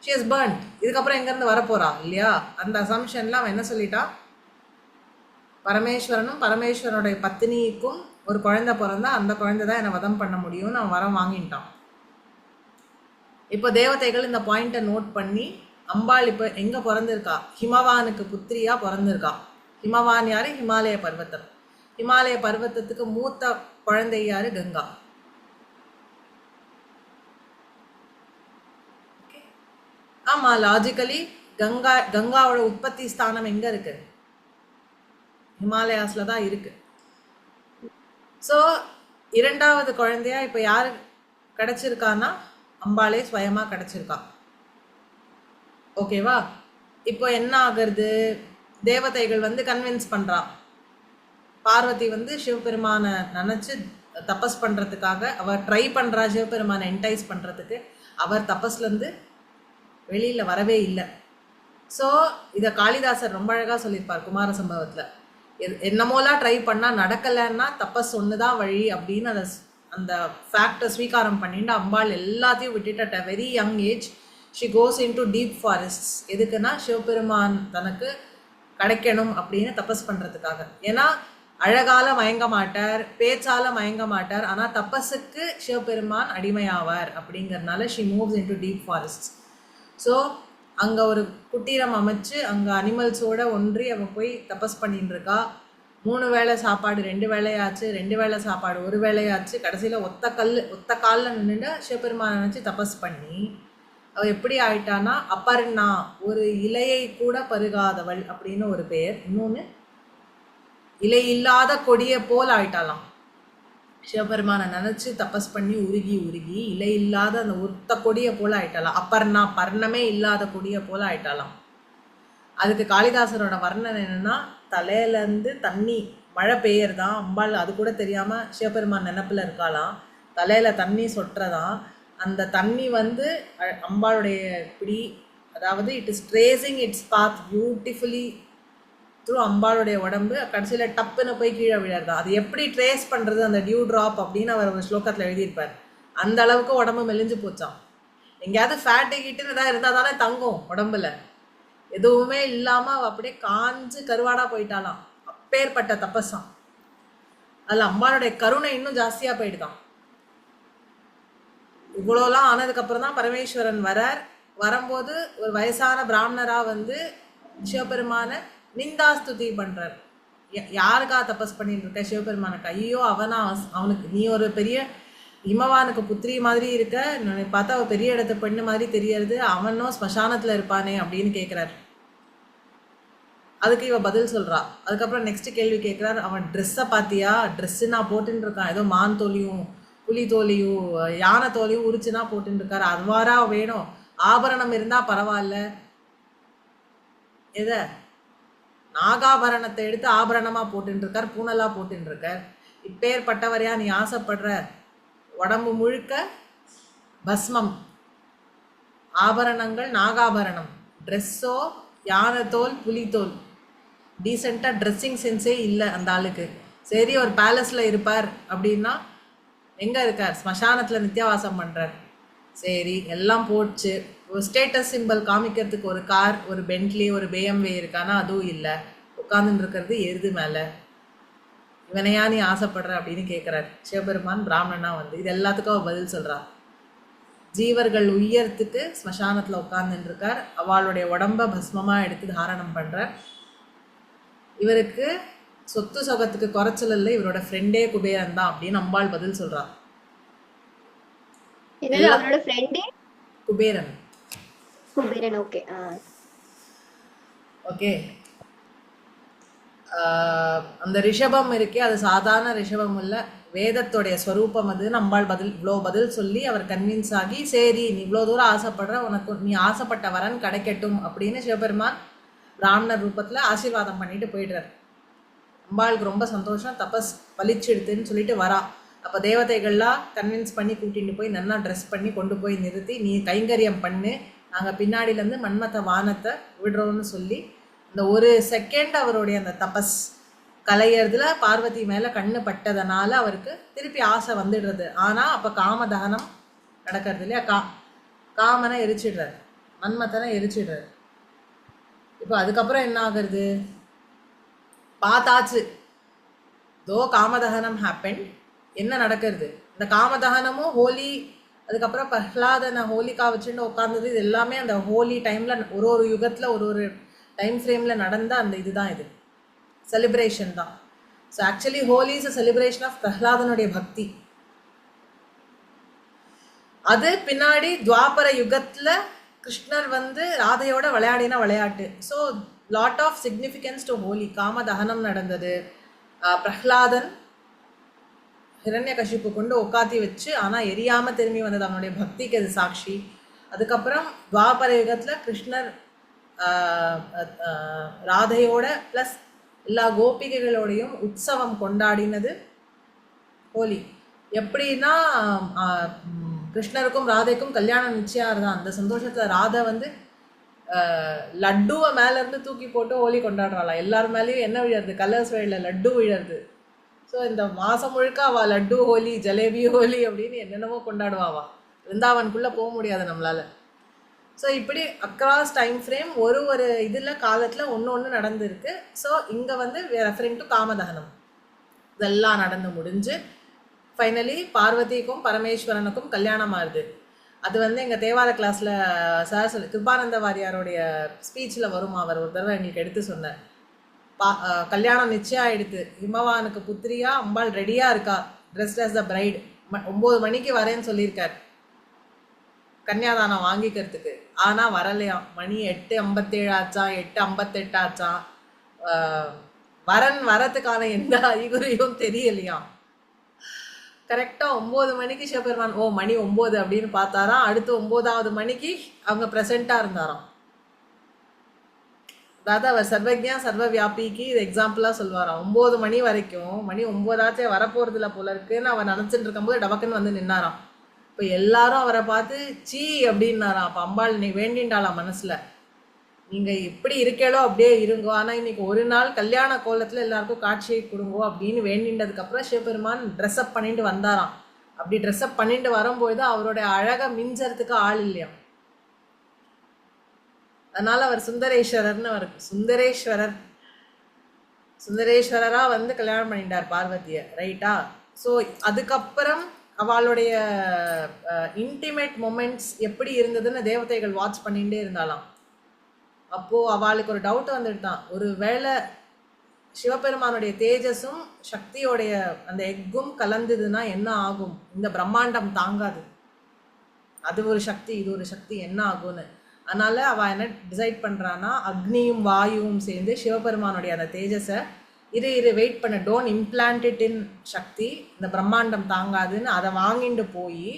ஷி இஸ் பர்ன்ட், இதுக்கப்புறம் எங்கேருந்து வரப்போறா இல்லையா? அந்த அசம்ஷன்லாம் அவன் என்ன சொல்லிட்டான், பரமேஸ்வரனும் பரமேஸ்வரனுடைய பத்தினிக்கும் ஒரு குழந்தை பிறந்தா அந்த குழந்தை தான் என்னை வதம் பண்ண முடியும்னு அவன் வரம் வாங்கிட்டான். இப்போ தேவதைகள் இந்த பாயிண்ட்டை நோட் பண்ணி அம்பாள் இப்போ எங்கே பிறந்திருக்கா, ஹிமவானுக்கு புத்திரியா பிறந்திருக்கா. ஹிமவான் யாரு? ஹிமாலய பர்வத்தம். ஹிமாலய பர்வத்தத்துக்கு மூத்த குழந்தை யாரு? கங்கா. ஆமாம், லாஜிக்கலி கங்காவோட உற்பத்தி ஸ்தானம் எங்கே இருக்கு? ஹிமாலயாஸில் தான் இருக்கு. ஸோ இரண்டாவது குழந்தையா இப்போ யார் கிடச்சிருக்கான்னா அம்பாளே ஸ்வயமாக கிடச்சிருக்கா. ஓகேவா? இப்போ என்ன ஆகிறது, தேவதைகள் வந்து கன்வின்ஸ் பண்ணுறா. பார்வதி வந்து சிவபெருமானை நினச்சி தபஸ் பண்ணுறதுக்காக அவர் ட்ரை பண்ணுறா, சிவபெருமானை என்டைஸ் பண்ணுறதுக்கு. அவர் தபஸ்லேருந்து வெளியில் வரவே இல்லை. ஸோ இதை காளிதாசர் ரொம்ப அழகாக சொல்லியிருப்பார் குமார சம்பவத்தில். என்னமோலாம் ட்ரை பண்ணால் நடக்கலைன்னா தப்பஸ் ஒன்று தான் வழி அப்படின்னு அந்த ஃபேக்டை ஸ்வீகாரம் பண்ணிட்டு அம்பாள் எல்லாத்தையும் விட்டுட்டு at a very young age she goes in to deep forests. எதுக்குன்னா சிவபெருமான் தனக்கு கிடைக்கணும் அப்படின்னு தபஸ் பண்ணுறதுக்காக. ஏன்னா அழகால மயங்க மாட்டார், பேச்சால மயங்க மாட்டார், ஆனால் தபஸுக்கு சிவபெருமான் அடிமையாவார். அப்படிங்கிறதுனால she moves in to deep forests. So அங்கே ஒரு குட்டீரம் அமைச்சு அங்கே அனிமல்ஸோட ஒன்றி அவன் போய் தபஸ் பண்ணிட்டு இருக்கா. 3 வேளை சாப்பாடு 2 வேளையாச்சு, 2 வேளை சாப்பாடு 1 வேளையாச்சு. கடைசியில் ஒத்த காலில் நின்றுட்டு சிவபெருமானை நினச்சி தபஸ் பண்ணி அவள் எப்படி ஆயிட்டானா அப்பர்ணா, ஒரு இலையை கூட பருகாதவள் அப்படின்னு ஒரு பெயர். இன்னொன்று இலை இல்லாத கொடியை போல் ஆயிட்டாலாம். சிவபெருமானை நினச்சி தபஸ் பண்ணி உருகி இலை இல்லாத அந்த ஒத்த கொடியை போல் ஆயிட்டாலாம். அப்பர்ணா, பர்ணமே இல்லாத கொடியை போல் ஆயிட்டாலாம். அதுக்கு காளிதாசரோட வர்ணனை என்னன்னா, தலையிலேருந்து தண்ணி மழை பெய்யறதான் அம்பாள் அது கூட தெரியாமல் சிவபெருமான் நினப்பில் இருக்காளாம். தலையில் தண்ணி சொட்டுறதான். அந்த தண்ணி வந்து அம்பாளுடைய பிடி, அதாவது it is tracing its path beautifully through அம்பாளுடைய உடம்பு. கடைசியில் டப்புன்னு போய் கீழே விழறதான். அது எப்படி ட்ரேஸ் பண்ணுறது அந்த டியூ ட்ராப் அப்படின்னு அவர் ஒரு ஸ்லோகத்தில் எழுதியிருப்பார். அந்த அளவுக்கு உடம்பு மெலிஞ்சு போச்சான். எங்கேயாவது ஃபேட்டு கிட்டுன்னு ஏதாவது இருந்தால் தானே தங்கும் உடம்புல. எதுவுமே இல்லாமல் அவள் அப்படியே காஞ்சு கருவாடாக போயிட்டாலாம். அப்பேற்பட்ட தபஸாம். அதில் அம்பாளுடைய கருணை இன்னும் ஜாஸ்தியாக போயிடுதான். இவ்வளோலாம் ஆனதுக்கப்புறம் தான் பரமேஸ்வரன் வரும்போது ஒரு வயசான பிராமணராக வந்து சிவபெருமானை நிந்தாஸ்துதி பண்ணுறார். யாருக்கா தபஸ் பண்ணிட்டு இருக்க? சிவபெருமானுக்கு. ஐயோ அவனுக்கு நீ ஒரு பெரிய இமவானுக்கு புத்திரி மாதிரி இருக்க, பார்த்தா அவள் பெரிய இடத்து பெண்ணு மாதிரி தெரியறது, அவனும் ஸ்மசானத்தில் இருப்பானே அப்படின்னு கேட்குறார். அதுக்கு இவ பதில் சொல்கிறா. அதுக்கப்புறம் நெக்ஸ்ட் கேள்வி கேட்குறார், அவன் ட்ரெஸ்ஸை பார்த்தியா? ட்ரெஸ்ஸு நான் போட்டுன்னு இருக்கான், ஏதோ மான் தோலியும் புலி தோலியும் யானை தோலியும் உரிச்சுனா போட்டுன்னு இருக்காரு, அதுவாரா வேணும்? ஆபரணம் இருந்தால் பரவாயில்ல, எதை நாகாபரணத்தை எடுத்து ஆபரணமாக போட்டுன்னு இருக்கார், பூனலாக போட்டுன்னு இருக்கார். இப்பேற்பட்டவரையா நீ ஆசைப்படுற? உடம்பு முழுக்க பஸ்மம், ஆபரணங்கள் நாகாபரணம், ட்ரெஸ்ஸோ யானை தோல் புலித்தோல். டீசெண்டாக ட்ரெஸ்ஸிங் சென்ஸே இல்லை அந்த ஆளுக்கு. சரி ஒரு பேலஸில் இருப்பார் அப்படின்னா எங்கே இருக்கார்? ஸ்மசானத்தில் நித்தியாவாசம் பண்ணுறார். சரி எல்லாம் போச்சு. ஒரு ஸ்டேட்டஸ் சிம்பிள் காமிக்கிறதுக்கு ஒரு கார், ஒரு பென்ட்லி, ஒரு BMW இருக்கானா அதுவும் இல்லை. உட்காந்துன்னு இருக்கிறது எருது மேலே. இவனையா நீ ஆசைப்படுற அப்படின்னு கேட்குறாரு சிவபெருமான் பிராமணனா வந்து. இது எல்லாத்துக்கும் அவள் பதில் சொல்கிறா. ஜீவர்கள் உய்யறதுக்கு ஸ்மசானத்தில் உட்கார்ந்துருக்கார். அவளுடைய உடம்ப பஸ்மமாக எடுத்து தாரணம் பண்ணுறார். இவருக்கு சொத்து சொகத்துக்கு குறைச்சல் இல்லை, இவரோட ஃப்ரெண்டே குபேரன் தான் அப்படின்னு அம்பாள் பதில் சொல்றா. என்னது அவரோட ஃப்ரெண்டே குபேரன். குபேரன். ஓகே. ஓகே. அந்த ரிஷபம் இருக்கே அது சாதாரண ரிஷபம் இல்லை, வேதத்தோடைய ஸ்வரூபம் அது. அம்பாள் இவ்வளோ பதில் சொல்லி அவர் கன்வின்ஸ் ஆகி, சரி நீ இவ்வளோ தூரம் ஆசைப்படுற, உனக்கு நீ ஆசைப்பட்ட வரன் கிடைக்கட்டும் அப்படின்னு சிவபெருமான் பிராமணர் ரூபத்தில் ஆசீர்வாதம் பண்ணிட்டு போயிடுறார். அம்பாளுக்கு ரொம்ப சந்தோஷம், தபஸ் பலிச்சிடுதுன்னு சொல்லிட்டு வரா. அப்போ தேவதைகள்லாம் கன்வின்ஸ் பண்ணி கூட்டிகிட்டு போய் நல்லா ட்ரெஸ் பண்ணி கொண்டு போய் நிறுத்தி, நீ கைங்கரியம் பண்ணு, நாங்கள் பின்னாடியிலேருந்து மன்மத வானத்தை விடுறோன்னு சொல்லி இந்த ஒரு செகண்ட் அவருடைய அந்த தபஸ் கலையறதுல பார்வதி மேலே கண்ணு பட்டதனால அவருக்கு திருப்பி ஆசை வந்துடுறது. ஆனால் அப்போ காமதகனம் நடக்கிறது இல்லையா, காமனை எரிச்சிடுறாரு, மன்மதனை எரிச்சிடுறாரு. இப்போ அதுக்கப்புறம் என்ன ஆகுறது, பார்த்தாச்சு தோ காமதகனம் ஹேப்பன், என்ன நடக்கிறது, இந்த காமதகனமும் ஹோலி, அதுக்கப்புறம் பிரஹ்லாதனை ஹோலிக்கா வச்சுட்டு உட்கார்ந்தது, இது எல்லாமே அந்த ஹோலி டைமில் ஒரு யுகத்தில் ஒரு டைம் ஃப்ரேமில் நடந்த அந்த இதுதான், இது செலிப்ரேஷன் தான். So actually Holi is a celebration of பிரஹ்லாதனுடைய பக்தி. அது பின்னாடி துவாபர யுகத்தில் கிருஷ்ணர் ராதையோட விளையாடின விளையாட்டு. So lot of significance to Holi. Kamadahanam நடந்தது, பிரஹ்லாதன் ஹிரண்யகசிப்பு கொண்டு உட்காத்தி வச்சு ஆனால் எரியாமல் திரும்பி வந்தது, அவனுடைய பக்திக்கு அது சாட்சி. அதுக்கப்புறம் துவாபர யுகத்தில் கிருஷ்ணர் ராதையோட ப்ளஸ் எல்லா கோபிகைகளோடையும் உற்சவம் கொண்டாடினது ஹோலி. எப்படின்னா கிருஷ்ணருக்கும் ராதைக்கும் கல்யாணம் நிச்சயம் தான். அந்த சந்தோஷத்தில் ராதை லட்டுவை மேலேருந்து தூக்கி போட்டு ஹோலி கொண்டாடுறாளாம். எல்லார் மேலேயும் என்ன விழருது, கலர்ஸ் விழல, லட்டு விழருது. ஸோ இந்த மாதம் முழுக்க அவள் லட்டு ஹோலி, ஜலேபி ஹோலி அப்படின்னு என்னென்னமோ கொண்டாடுவாவா. விருந்தாவனுக்குள்ளே போக முடியாது நம்மளால். ஸோ இப்படி அக்ராஸ் டைம் ஃப்ரேம் ஒரு இதில் காலத்தில் ஒன்று நடந்திருக்கு. ஸோ இங்கே ரெஃபரிங் டு காமதகனம் இதெல்லாம் நடந்து முடிஞ்சு ஃபைனலி பார்வதிக்கும் பரமேஸ்வரனுக்கும் கல்யாணம் ஆகுது. அது எங்கள் தேவார கிளாஸில் சார் சொல்லி கிருபானந்த வாரியாருடைய ஸ்பீச்சில் வரும். அவர் ஒரு தடவை எங்களுக்கு எடுத்து சொன்னார். கல்யாணம் நிச்சயம் ஆகிடுது, ஹிமவானுக்கு புத்திரியா அம்பாள் ரெடியாக இருக்கா, ட்ரெஸ்ட் ஆஸ் த பிரைட். 9 மணிக்கு வரேன்னு சொல்லியிருக்கார் கன்னியாதானம் வாங்கிக்கிறதுக்கு. ஆனால் வரலையாம், மணி 8:57 ஆச்சான், 8:58 ஆச்சான். வரன் வரத்துக்கான எந்த அறிகுறியும் தெரியலையாம். கரெக்டாக 9 மணிக்கு சிவபெருமான் மணி 9 அப்படின்னு பார்த்தாராம். அடுத்து 9வது மணிக்கு அவங்க ப்ரெசண்ட்டாக இருந்தாராம். அதாவது அவர் சர்வஜா சர்வ வியாபிக்கு இது எக்ஸாம்பிளாக சொல்லுவாராம். 9 மணி வரைக்கும், மணி 9 வரப்போகிறதுல போல இருக்குன்னு அவர் நினச்சிட்டு இருக்கும்போது டபக்குன்னு நின்னாராம். இப்போ எல்லாரும் அவரை பார்த்து சீ அப்படின்னாராம். அப்போ அம்பாள் நீ வேண்டின்றாளாம் மனசில், நீங்கள் எப்படி இருக்கேளோ அப்படியே இருங்கோ, ஆனால் இன்னைக்கு ஒரு நாள் கல்யாண கோலத்தில் எல்லாருக்கும் காட்சியை கொடுங்கோ அப்படின்னு வேண்டின்றதுக்கப்புறம் சிவபெருமான் ட்ரெஸ்அப் பண்ணிட்டு வந்தாராம். அப்படி ட்ரெஸ்அப் பண்ணிட்டு வரும்போது அவருடைய அழகை மிஞ்சறதுக்கு ஆள் இல்லையாம். அதனால அவர் சுந்தரேஸ்வரர்னு அவருக்கு சுந்தரேஸ்வரராக கல்யாணம் பண்ணிட்டார் பார்வதியை, ரைட்டா? ஸோ அதுக்கப்புறம் அவளுடைய இன்டிமேட் மொமெண்ட்ஸ் எப்படி இருந்ததுன்னு தேவதைகள் வாட்ச் பண்ணிகிட்டே இருந்தாலாம். அப்போது அவளுக்கு ஒரு டவுட் வந்துட்டான், ஒரு வேளை சிவபெருமானுடைய தேஜஸும் சக்தியோடைய அந்த எக்கும் கலந்ததுன்னா என்ன ஆகும், இந்த பிரம்மாண்டம் தாங்காது, அது ஒரு சக்தி இது ஒரு சக்தி, என்ன ஆகும்னு. அதனால் அவள் என்ன டிசைட் பண்ணுறான்னா, அக்னியும் வாயுவும் சேர்ந்து சிவபெருமானுடைய அந்த தேஜஸை இரு வெயிட் பண்ண, டோன்ட் இம்ப்ளான்ட் இட் இன் சக்தி, இந்த பிரம்மாண்டம் தாங்காதுன்னு அதை வாங்கிட்டு போய்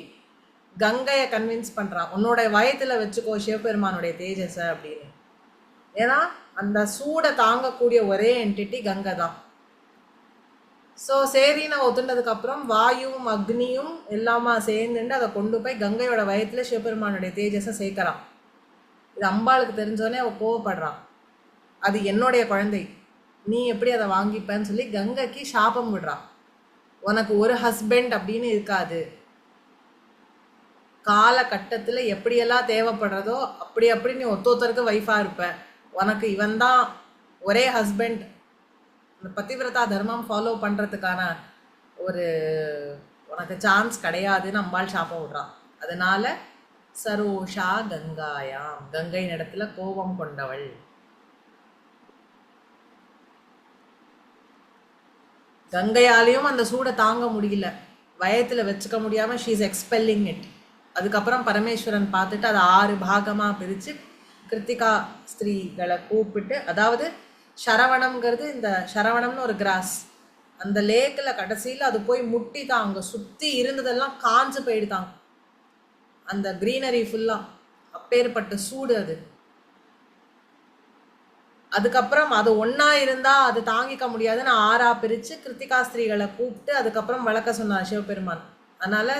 கங்கையை கன்வின்ஸ் பண்ணுறான், உன்னோட வயத்தில் வச்சுக்கோ சிவபெருமானுடைய தேஜஸை அப்படின்னு. ஏன்னா அந்த சூடை தாங்கக்கூடிய ஒரே என்டிட்டி கங்கை தான். ஸோ சரின்னு ஒத்துண்டதுக்கப்புறம் வாயுவும் அக்னியும் எல்லாமா சேர்ந்துட்டு அதை கொண்டு போய் கங்கையோட வயத்தில் சிவபெருமானுடைய தேஜஸை சேர்க்குறான். இது அம்பாளுக்கு தெரிஞ்சோடனே அவள் கோவப்படுறான், அது என்னுடைய குழந்தை, நீ எப்படி அதை வாங்கிப்பேன்னு சொல்லி கங்கைக்கு சாபம் விடுறான். உனக்கு ஒரு ஹஸ்பண்ட் அப்படின்னு இருக்காது, காலகட்டத்தில் எப்படியெல்லாம் தேவைப்படுறதோ அப்படி நீ ஒருத்தருக்கு ஒய்ஃபாக இருப்ப, உனக்கு இவன் தான் ஒரே ஹஸ்பண்ட், இந்த பதிவிரதா தர்மம் ஃபாலோ பண்ணுறதுக்கான ஒரு உனக்கு சான்ஸ் கிடையாதுன்னு அம்பாள் சாபம் விடுறான். அதனால சரோஷா கங்காயாம், கங்கை இடத்துல கோபம் கொண்டவள். கங்கையாலையும் அந்த சூடை தாங்க முடியல, வயத்துல வச்சுக்க முடியாம ஷீ இஸ் எக்ஸ்பெல்லிங் இட். அதுக்கப்புறம் பரமேஸ்வரன் பார்த்துட்டு அதை 6 பாகமா பிரிச்சு கிருத்திகா ஸ்திரீகளை கூப்பிட்டு, அதாவது சரவணம்ங்கிறது இந்த சரவணம்னு ஒரு கிராஸ், அந்த லேக்கில் கடைசியில் அது போய் முட்டி தான் அங்கே சுற்றி இருந்ததெல்லாம் காஞ்சு போயிடுதாங்க, அந்த க்ரீனரி ஃபுல்லாக. அப்பேற்பட்ட சூடு அது. அதுக்கப்புறம் அது ஒன்றா இருந்தால் அது தாங்கிக்க முடியாதுன்னு 6ஆ பிரித்து கிருத்திகா ஸ்திரீகளை கூப்பிட்டு அதுக்கப்புறம் வளர்க்க சொன்னார் சிவபெருமான். அதனால்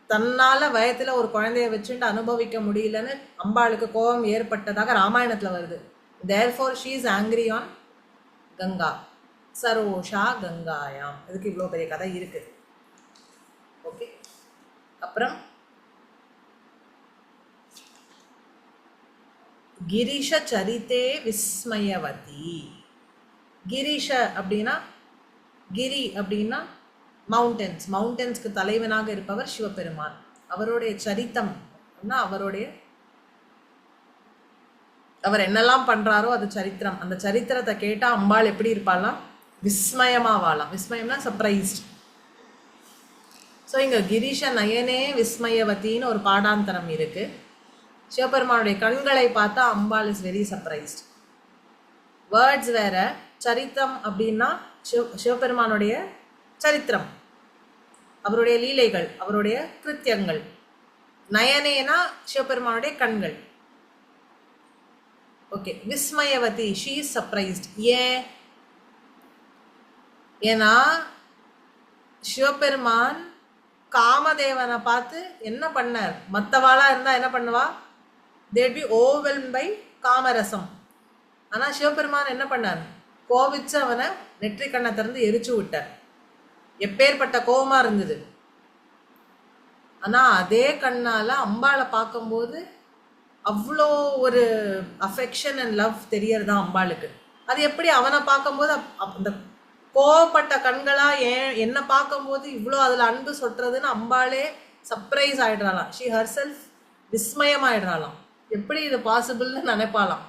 தன்னால் வயத்தில் ஒரு குழந்தைய வச்சுட்டு அனுபவிக்க முடியலன்னு அம்பாளுக்கு கோபம் ஏற்பட்டதாக ராமாயணத்தில் வருது. Therefore she is angry on Ganga, சரோஷா கங்காயாம். இதுக்கு இவ்வளோ பெரிய கதை இருக்குது. ஓகே, அப்புறம் கிரீஷ சரித்தே விஸ்மயவதி. கிரீஷ அப்படின்னா, கிரி அப்படின்னா மவுண்டன்ஸ், மவுண்டன்ஸ்க்கு தலைவனாக இருப்பவர் சிவபெருமான். அவருடைய சரித்தம், அவர் என்னெல்லாம் பண்றாரோ அது சரித்திரம். அந்த சரித்திரத்தை கேட்டா அம்பாள் எப்படி இருப்பாளாம்? விஸ்மயமா வாழலாம். விஸ்மயம்னா சர்ப்ரைஸ்ட். ஸோ இங்க கிரீஷ நயனே விஸ்மயவத்தின்னு ஒரு பாடாந்தரம் இருக்கு. சிவபெருமானுடைய கண்களை பார்த்தா அம்பாள் இஸ் வெரி சர்ப்ரைஸ்ட். வேர்ட்ஸ் வேற. சரித்தம் அப்படின்னா சிவபெருமானுடைய சரித்திரம், அவருடைய லீலைகள், அவருடைய கிருத்தியங்கள். நயனேனா சிவபெருமானுடைய கண்கள். ஓகே, விஸ்மயவதி ஷீ இஸ் சர்ப்ரைஸ்ட். ஏன்னா சிவபெருமான் காமதேவனை பார்த்து என்ன பண்ணார்? மற்றவாளா இருந்தா என்ன பண்ணுவா? they'd be overwhelmed by காமரசம். ஆனால் சிவபெருமான் என்ன பண்ணார்? கோவிச்சு அவனை நெற்றி கண்ணை திறந்து எரிச்சு விட்டார். எப்பேற்பட்ட கோபமா இருந்தது. ஆனால் அதே கண்ணால் அம்பாளை பார்க்கும்போது அவ்வளோ ஒரு அஃபெக்ஷன் அண்ட் லவ் தெரியறதான் அம்பாளுக்கு. அது எப்படி அவனை பார்க்கும்போது அந்த கோவப்பட்ட கண்களா என்ன பார்க்கும்போது இவ்வளோ அதில் அன்பு சொட்டுறதுன்னு அம்பாளே சர்ப்ரைஸ் ஆயிடுறாளாம். ஷீ ஹர் செல்ஃப் விஸ்மயம் ஆயிடுறாளாம். எப்படி இது பாசிபிள்னு நினைப்பாலாம்.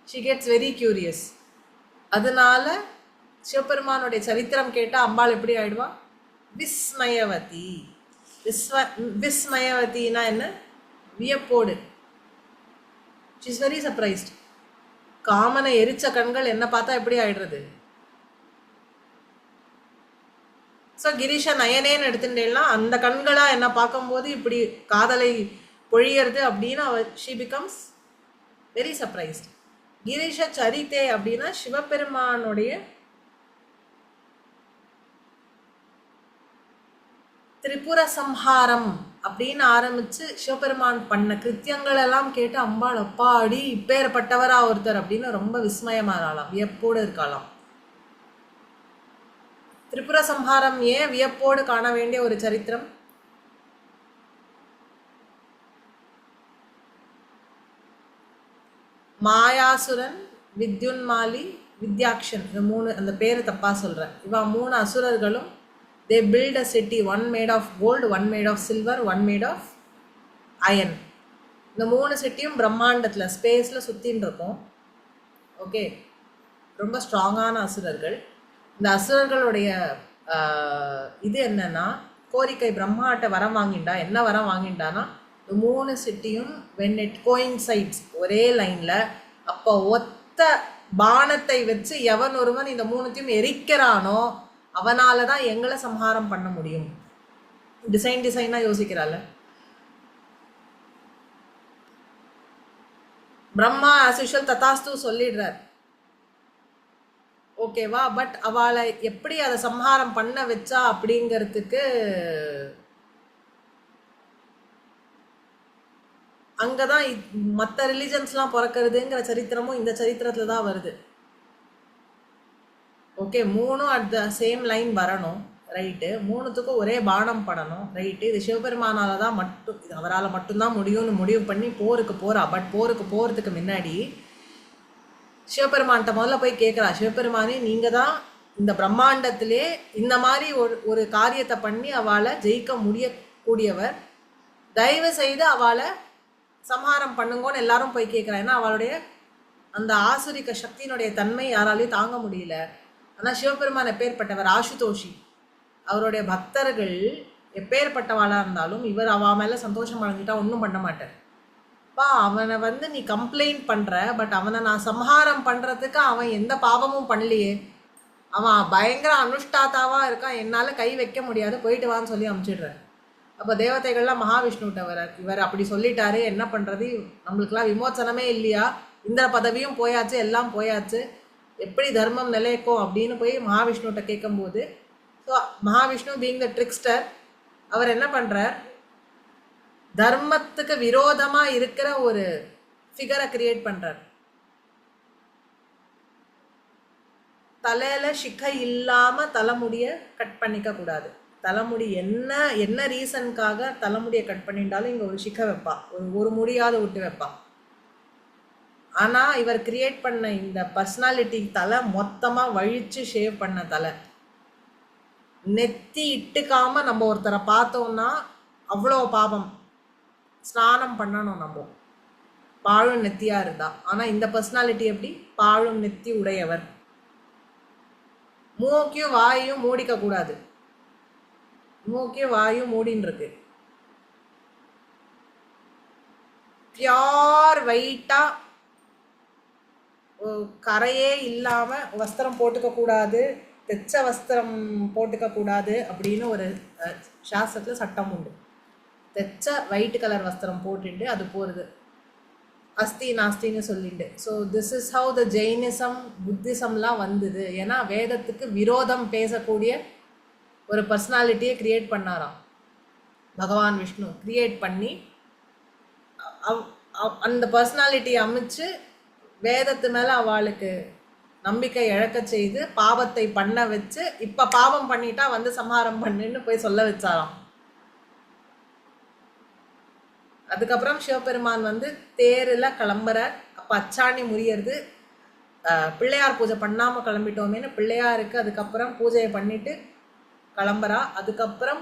She gets very curious. அதனால சிவபெருமானுடைய சரித்திரம் கேட்டால் அம்பாள் எப்படி ஆயிடுவா? விஸ்மயவதி. விஸ்மயவதினா என்ன? வியப்போடு. She is very surprised. காமனை எரிச்ச கண்கள் என்ன பார்த்தா எப்படி ஆயிடுறது? ஸோ கிரீஷ நயனேன்னு எடுத்துட்டேன்னா அந்த கண்களா என்ன பார்க்கும்போது இப்படி காதலை பொழியறது அப்படின்னு ஷி பிகம்ஸ் வெரி சர்ப்ரைஸ்ட். கிரீஷ சரித்தே அப்படின்னா சிவபெருமானுடைய திரிபுர சம்ஹாரம் அப்படின்னு ஆரம்பிச்சு சிவபெருமான் பண்ண கிருத்தியங்கள் எல்லாம் கேட்டு அம்பாள் அப்பாடி இப்பேற்பட்டவரா ஒருத்தர் அப்படின்னு ரொம்ப விஸ்மயமாகலாம், வியப்போடு இருக்கலாம். திரிபுர சம்ஹாரம் ஏன் வியப்போடு காண வேண்டிய ஒரு சரித்திரம்? மாயாசுரன், வித்யுன்மாலி, வித்யாக்ஷன், இந்த 3, அந்த பேரு தப்பா சொல்றேன். இவா 3 அசுரர்களும் they build a city, one made of gold, one made of silver, one made of iron. இந்த 3 சிட்டியும் பிரம்மாண்டத்துல ஸ்பேஸ்ல சுத்தின்னு இருக்கும். ஓகே, ரொம்ப ஸ்ட்ராங்கான அசுரர்கள். இந்த அசுரர்களுடைய இது என்னன்னா கோரிக்கை, பிரம்மாட்ட வரம் வாங்கிண்டா. என்ன வரம் வாங்கிண்டானா, இந்த 3 சிட்டியும் when it coincides ஒரே லைன்ல, அப்போ ஒத்த பானத்தை வச்சு எவன் ஒருவன் இந்த 3த்தையும் எரிக்கிறானோ அவனால தான் எங்களை சம்ஹாரம் பண்ண முடியும். டிசைனா யோசிக்கிறாள். பிரம்மா ஆஸ் யூஷுவல் ததாஸ்து சொல்லிடுறார், ஓகேவா. பட் அவளை எப்படி அதை சம்ஹாரம் பண்ண வச்சா அப்படிங்கிறதுக்கு அங்கதான் மற்ற ரிலிஜன்ஸ்லாம் பிறக்கிறதுங்கிற சரித்திரமும் இந்த சரித்திரத்துல தான் வருது. ஓகே, 3ம் அட் த சேம் லைன் வரணும், ரைட்டு. 3த்துக்கும் ஒரே பானம் படணும், ரைட்டு. இது சிவபெருமானால தான் மட்டும், இது அவரால் மட்டும்தான் முடியும்னு முடிவு பண்ணி போருக்கு போறா. பட் போருக்கு போகிறதுக்கு முன்னாடி சிவபெருமான்கிட்ட முதல்ல போய் கேட்குறா, சிவபெருமானே நீங்கள் தான் இந்த பிரம்மாண்டத்திலே இந்த மாதிரி ஒரு காரியத்தை பண்ணி அவளை ஜெயிக்க முடியக்கூடியவர், தயவு செய்து அவளை சம்ஹாரம் பண்ணுங்கன்னு எல்லாரும் போய் கேட்குறா. ஏன்னா அவளுடைய அந்த ஆசுரிக்க சக்தியினுடைய தன்மை யாராலையும் தாங்க முடியல. ஆனால் சிவபெருமான் எப்பேற்பட்டவர், ஆசுதோஷி, அவருடைய பக்தர்கள் எப்பேற்பட்டவாளாக இருந்தாலும் இவர் அவ மேலே சந்தோஷம் அடைஞ்சிட்டா ஒன்றும் பண்ண மாட்டார். அவனை நீ கம்ப்ளைண்ட் பண்ற, பட் அவனை நான் சம்ஹாரம் பண்றதுக்கு அவன் எந்த பாவமும் பண்ணலையே, அவன் பயங்கர அனுஷ்டாத்தாவா இருக்கான், என்னால கை வைக்க முடியாது, போயிட்டு வான்னு சொல்லி அனுப்பிச்சிடுறார். அப்போ தேவதைகள்லாம் மகாவிஷ்ணுகிட்ட வரார். இவர் அப்படி சொல்லிட்டாரு, என்ன பண்றது, நம்மளுக்கெல்லாம் விமோச்சனமே இல்லையா, இந்த பதவியும் போயாச்சு, எல்லாம் போயாச்சு, எப்படி தர்மம் நிலைக்கும் அப்படின்னு போய் மகாவிஷ்ணுகிட்ட கேட்கும்போது, so Mahavishnu being the trickster, அவர் என்ன பண்றார், தர்மத்துக்கு விரோதமா இருக்கிற ஒரு ஃபிகரை கிரியேட் பண்றார். தலையில சிக்கை இல்லாம தலைமுடிய கட் பண்ணிக்க கூடாது. தலைமுடி என்ன என்ன ரீசனுக்காக தலைமுடியை கட் பண்ணிட்டாலும் இங்க ஒரு சிக்கை வைப்பா, ஒரு முடியாத விட்டு வைப்பா. ஆனா இவர் கிரியேட் பண்ண இந்த பர்சனாலிட்டி தலை மொத்தமா வழிச்சு ஷேவ் பண்ண தலை, நெத்தி இட்டுக்காம நம்ம ஒருத்தரை பார்த்தோம்னா அவ்வளோ பாவம், ஸ்நானம் பண்ணணும் நம்ம, பாழும் நெத்தியா இருந்தா. ஆனா இந்த பர்சனாலிட்டி எப்படி, பாழும் நெத்தி உடையவர். மூக்கையும் வாயும் மூடிக்க கூடாது, மூக்கையும் வாயும் மூடின்னு இருக்கு. பியோர் வெயிட்டா கரையே இல்லாம வஸ்திரம் போட்டுக்க கூடாது, தெச்ச வஸ்திரம் போட்டுக்க கூடாது அப்படின்னு ஒரு சாஸ்திரத்துல சட்டம் உண்டு. தெச்ச ஒயிட் கலர் வஸ்திரம் போட்டுட்டு அது போகிறது, அஸ்தி நாஸ்தின்னு சொல்லிட்டு. So this is how the Jainism புத்திசம்லாம் வந்தது. ஏன்னா வேதத்துக்கு விரோதம் பேசக்கூடிய ஒரு பர்சனாலிட்டியை கிரியேட் பண்ணாராம் பகவான் விஷ்ணு. கிரியேட் பண்ணி அந்த பர்சனாலிட்டியை அமைச்சு வேதத்து மேலே அவளுக்கு நம்பிக்கை இழக்க செய்து பாவத்தை பண்ண வச்சு, இப்போ பாவம் பண்ணிட்டா சம்ஹாரம் பண்ணுன்னு போய் சொல்ல வச்சாராம். அதுக்கப்புறம் சிவபெருமான் தேரில் கிளம்புற, அப்போ அச்சாணி முறியறது, பிள்ளையார் பூஜை பண்ணாமல் கிளம்பிட்டோமேனு பிள்ளையாருக்கு அதுக்கப்புறம் பூஜையை பண்ணிட்டு கிளம்புறா. அதுக்கப்புறம்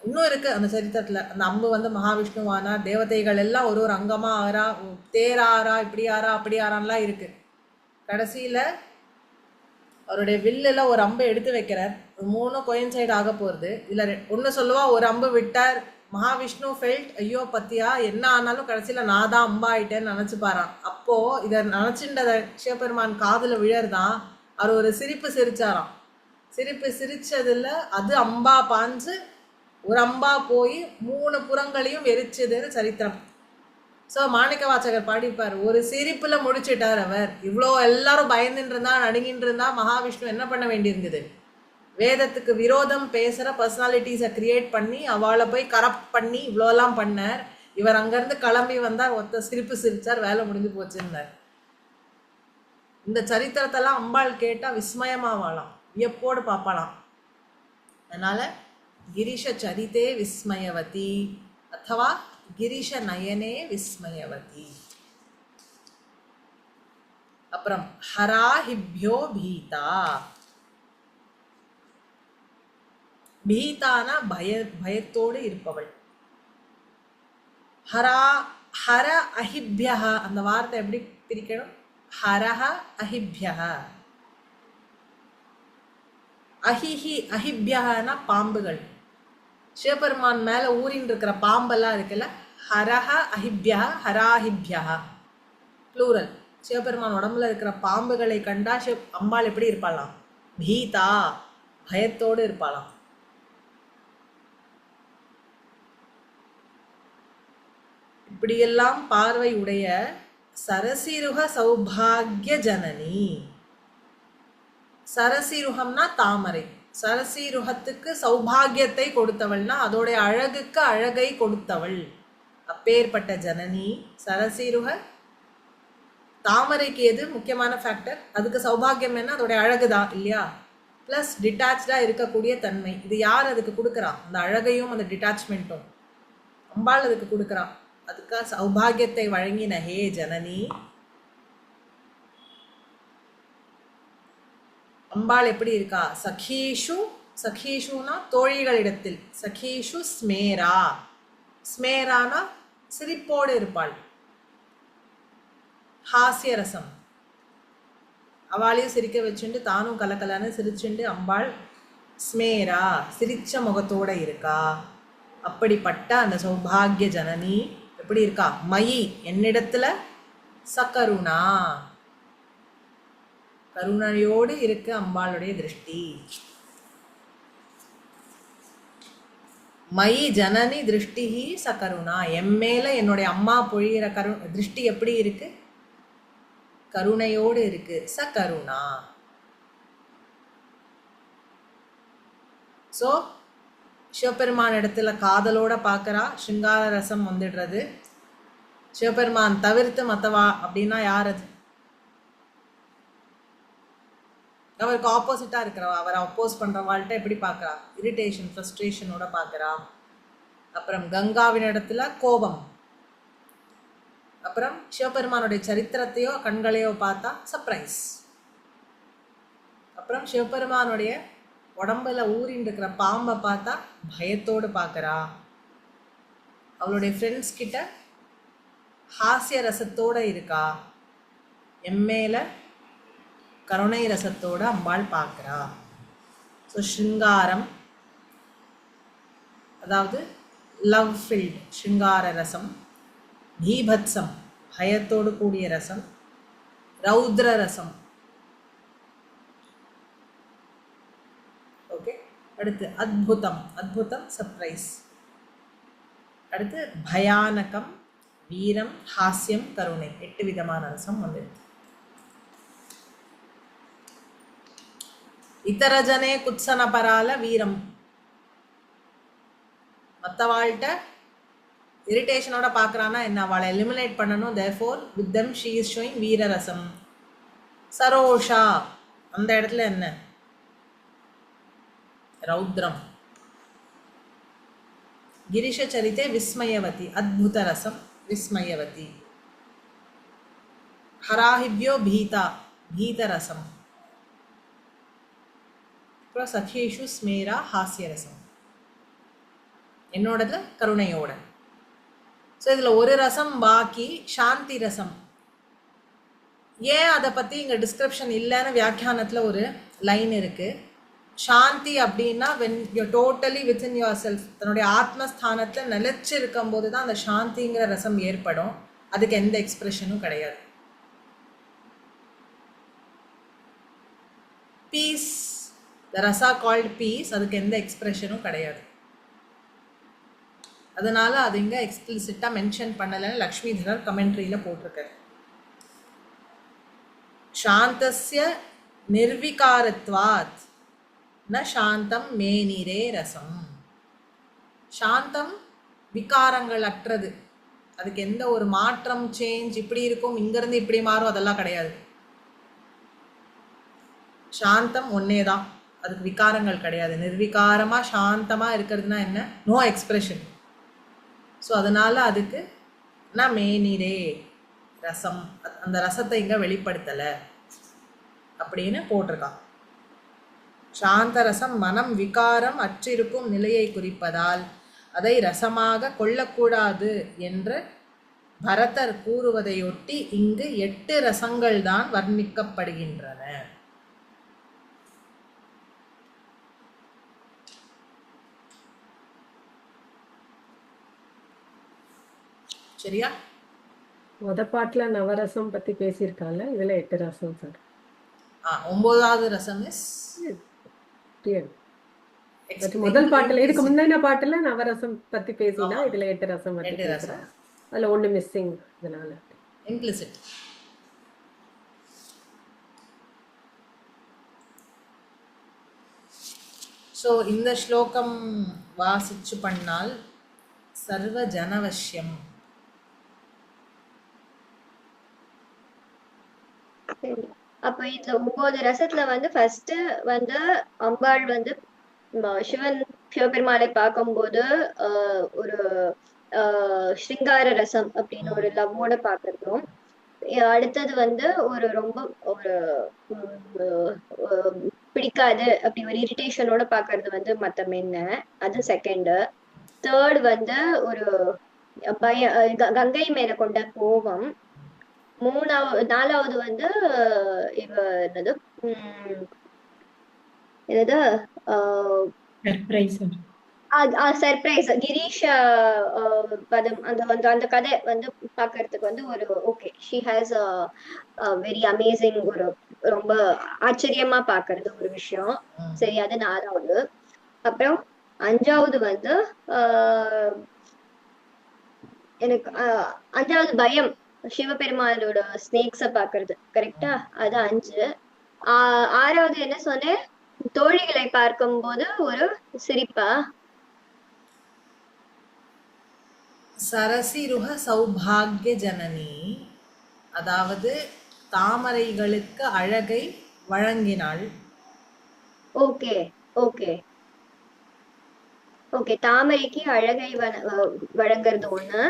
இன்னும் இருக்குது அந்த சரித்திரத்தில், அந்த அம்பு மகாவிஷ்ணுவானா, தேவதைகள் எல்லாம் ஒரு ஒரு அங்கமாக ஆறா, தேராரா, இப்படி ஆறா அப்படி ஆறான்லாம் இருக்குது. கடைசியில் அவருடைய வில்லில் ஒரு அம்பை எடுத்து வைக்கிறார். 3 கோயின்சைடு ஆக போகிறது. இல்லை ஒன்று சொல்லுவா, ஒரு அம்பு விட்டார், மகாவிஷ்ணு ஃபெல்ட், ஐயோ பத்தியா என்ன ஆனாலும் கடைசியில் நான் தான் அம்பா ஆயிட்டேன்னு நினச்சி பாரான். அப்போது இதை நினச்சின்றத சிவபெருமான் காதில் விழறதான், அவர் ஒரு சிரிப்பு சிரிச்சாராம். சிரிப்பு சிரிச்சதில் அது அம்பா பாஞ்சு ஒரு அம்பா போய் 3 புறங்களையும் எரிச்சதுன்னு சரித்திரம். ஸோ மாணிக்க வாசகர் பாடிப்பார், ஒரு சிரிப்பில் முடிச்சிட்டார் அவர். இவ்வளோ எல்லாரும் பயந்துட்டு இருந்தா, நடுங்கிட்டு இருந்தா, மகாவிஷ்ணு என்ன பண்ண வேண்டியிருக்குது, வேதத்துக்கு விரோதம் பேசுகிற பர்சனாலிட்டிஸை கிரியேட் பண்ணி அவளை போய் கரப்ட் பண்ணி இவ்வளோலாம் பண்ணார். இவர் அங்கேருந்து கிளம்பி வந்தார், ஒருத்த சிரிப்பு சிரிச்சார், வேலை முடிஞ்சு போச்சுன்னார். இந்த சரித்திரத்தெல்லாம் அம்பாள் கேட்டால் விஸ்மயமாக வாழலாம், வியப்போடு பார்ப்பாளாம். அதனால் கிரீஷ சரித்தே விஸ்மயவதி அத்தவா கிரீஷ நயனே விஸ்மயவதி. அப்புறம் ஹராஹிப்யோ பீதா. பீதானா பயத்தோடு இருப்பவள். ஹர அஹிப்யா, அந்த வார்த்தை எப்படி பிரிக்கணும், ஹரஹ அஹிப்யா. அஹிஹி அஹிப்யானா பாம்புகள். சிவபெருமான் மேல ஊரின் இருக்கிற பாம்பெல்லாம் இருக்குல்ல, ஹரஹ அஹிப்யா ஹராஹிப்யா ப்ளூரல். சிவபெருமான் உடம்புல இருக்கிற பாம்புகளை கண்டா அம்பாள் எப்படி இருப்பாளாம், பீதா, பயத்தோடு இருப்பாளாம். இப்படியெல்லாம் பார்வை உடைய சரசிருக சௌபாகிய ஜனனி. சரசிருகம்னா தாமரை, சரசிருகத்துக்கு சௌபாகியத்தை கொடுத்தவள்னா அதோடைய அழகுக்கு அழகை கொடுத்தவள், அப்பேற்பட்ட ஜனனி. சரசிருக தாமரைக்கு எது முக்கியமான ஃபேக்டர், அதுக்கு சௌபாகியம் என்ன, அதோடைய அழகு தான் இல்லையா, ப்ளஸ் டிட்டாச்சாக இருக்கக்கூடிய தன்மை. இது யார் அதுக்கு கொடுக்குறா, அந்த அழகையும் அந்த டிட்டாச்மெண்ட்டும் அம்பாள் அதுக்கு கொடுக்குறா. அதுக்கு சௌபாகியத்தை வழங்கின ஹே ஜனனி. அம்பாள் எப்படி இருக்கா, சகீஷு, சகீஷுனா தோழிகளிடத்தில், சகீஷு ஸ்மேரா, ஸ்மேரானா சிரிப்போடு இருப்பாள். ஹாஸ்ய ரசம், அவளையும் சிரிக்க வச்சுட்டு தானும் கலக்கலன்னு சிரிச்சுண்டு அம்பாள் ஸ்மேரா சிரிச்ச முகத்தோட இருக்கா. அப்படிப்பட்ட அந்த சௌபாகிய ஜனனி எப்படி இருக்கா? மயி என்னிடத்துல சகருணா, கருணையோடு இருக்கு அம்பாளுடைய திருஷ்டி. மயி ஜனனி திருஷ்டி சகருணா, எம்மேல என்னுடைய அம்மா பொழிகிற திருஷ்டி எப்படி இருக்கு? கருணையோடு இருக்கு. சகருணா. ஸோ சிவபெருமான் இடத்துல காதலோட பார்க்கறா, சிங்கார ரசம் வந்துடுறது. சிவபெருமான் தவிர்த்து மற்றவா அப்படின்னா யார் அது? அவருக்கு ஆப்போசிட்டா இருக்கிறவா, அவரை அப்போஸ் பண்றவாள்கிட்ட எப்படி பார்க்கறா? இரிட்டேஷன், ஃப்ரஸ்ட்ரேஷனோட பார்க்கறா. அப்புறம் கங்காவின் இடத்துல கோபம். அப்புறம் சிவபெருமானுடைய சரித்திரத்தையோ கண்களையோ பார்த்தா சர்ப்ரைஸ். அப்புறம் சிவபெருமானுடைய உடம்புல ஊறின்னு இருக்கிற பாம்பை பார்த்தா பயத்தோடு பார்க்கறா. அவளுடைய ஃப்ரெண்ட்ஸ் கிட்ட ஹாஸ்ய ரசத்தோட இருக்கா. எம்மேல கருணை ரசத்தோட அம்பாள் பார்க்கறா. ஸோ ஸ்ருங்காரம், அதாவது லவ் ஃபில்ட் ஸ்ருங்கார ரசம். பீபத்சம் பயத்தோடு கூடிய ரசம். ரௌத்ர ரசம். ஓகே. அடுத்து அத்புதம், அத்புதம் சர்ப்ரைஸ். அடுத்து பயானகம், வீரம், ஹாஸ்யம், கருணை. 8 விதமான ரசம் வந்து. இத்தரஜனே குத்சன பரால வீரம், மற்றவாழ்கிட்ட இரிட்டேஷனோட பார்க்குறான்னா என்ன? அவளை எலிமினேட் பண்ணணும். therefore with them she is showing வீரரசம். சரோஷா, அந்த இடத்துல என்ன? ரௌத்ரம். கிரிஷ சரித்தே விஸ்மயவதி, அத்புத ரசம், விஸ்மயவதி. ஹராஹிப்யோ பீதா, பீதரசம். அப்புறம் சഖேஷு ஸ்மேரா, ஹாஸ்யரசம். என்னோடதுல கருணையோட. ஸோ இதில் ஒரு ரசம் பாக்கி, சாந்தி ரசம். ஏன் அதை பற்றி இங்கே டிஸ்கிரிப்ஷன் இல்லைன்னு வியாக்கியானத்தில் ஒரு லைன் இருக்குது. சாந்தி அப்படின்னா when you totally within your self, தன்னுடைய ஆத்மஸ்தானத்தில் நிலைச்சு இருக்கும்போது தான் அந்த சாந்திங்கிற ரசம் ஏற்படும். அதுக்கு எந்த எக்ஸ்பிரஷனும் கிடையாது. பீஸ், த ரசா கால்ட் பீஸ், அதுக்கு எந்த எக்ஸ்பிரஷனும் கிடையாது. அதனால அது இங்கே எக்ஸ்பிளிசிட்டாக மென்ஷன் பண்ணலைன்னு லக்ஷ்மிதரர் கமெண்ட்ரியில் போட்டிருக்காரு. சாந்தஸ்ய நிர்விகாரத்வாத் ந சாந்தம் மேனிரே ரசம். சாந்தம் விகாரங்கள் அற்றது, அதுக்கு எந்த ஒரு மாற்றம், சேஞ்ச், இப்படி இருக்கும் இங்கேருந்து இப்படி மாறும் அதெல்லாம் கிடையாது. சாந்தம் ஒன்னே தான், அதுக்கு விகாரங்கள் கிடையாது. நிர்விகாரமாக சாந்தமாக இருக்கிறதுனா என்ன? No expression. ஸோ அதனால் அதுக்கு நான் மேனிரே ரசம், அந்த ரசத்தை இங்கே வெளிப்படுத்தலை அப்படின்னு போட்டிருக்கான். சாந்த ரசம் மனம் விகாரம் அற்றிருக்கும் நிலையை குறிப்பதால் அதை ரசமாக கொள்ளக்கூடாது என்று பரதர் கூறுவதையொட்டி இங்கு 8 ரசங்கள் தான் வர்ணிக்கப்படுகின்றன. சரியா? முத பாட்டுல நவரசம் பத்தி பேசியிருக்காங்க, இதுல 8 ரசம் சார். 9வது ரசம் இஸ் முதல் பாட்டுல, இதுக்கு முந்தின பாட்டுல நவரசம் பத்தி பேசினா இதுல 8 ரசம் பத்தி பேசுறேன். அதுல ஒண்ணு மிஸ்ஸிங், அதனால implicit. ஸோ இந்த ஸ்லோகம் வாசிச்சு பண்ணால் சர்வ ஜனவசியம். சரி, அப்ப இதுல 9 ரசத்துல வந்து ஃபர்ஸ்ட் வந்து அம்பாள் வந்து சிவபெருமாளை பார்க்கும்போது ஒரு ஸ்ருங்கார ரசம் அப்படின்னு ஒரு லவ்வோட பாக்குறதும், அடுத்தது வந்து ஒரு ரொம்ப ஒரு பிடிக்காது அப்படி ஒரு இரிட்டேஷனோட பாக்குறது வந்து மத்த மென்ன, அது செகண்ட். தேர்ட் வந்து ஒரு கங்கை மேல கொண்ட கோபம். நாலாவது வந்து இவ என்னது என்னது சர்ப்ரைஸ். சர்ப்ரைஸ் கிரீஷ் பதம் அந்த வந்து அந்த கதை வந்து பாக்குறதுக்கு வந்து ஒரு okay she has very amazing ஒரு ரொம்ப ஆச்சரியமா பாக்குறது ஒரு விஷயம். சரி, அது நாலாவது. அப்புறம் அஞ்சாவது வந்து எனக்கு அஞ்சாவது பயம், சிவபெருமானோட ஸ்னேக்ஸ பாக்குறது. கரெக்டா? அது 5. ஆறாவது என்ன சொன்னேன்? தோழிகளை பார்க்கும் போது ஒரு சிரிப்பா? சரசிருஹ சௌபாகிய ஜனனி, அதாவது தாமரைகளுக்கு அழகை வழங்கினாள். ஓகே ஓகே ஓகே தாமரைக்கு அழகை வழங்குறது ஒண்ணு.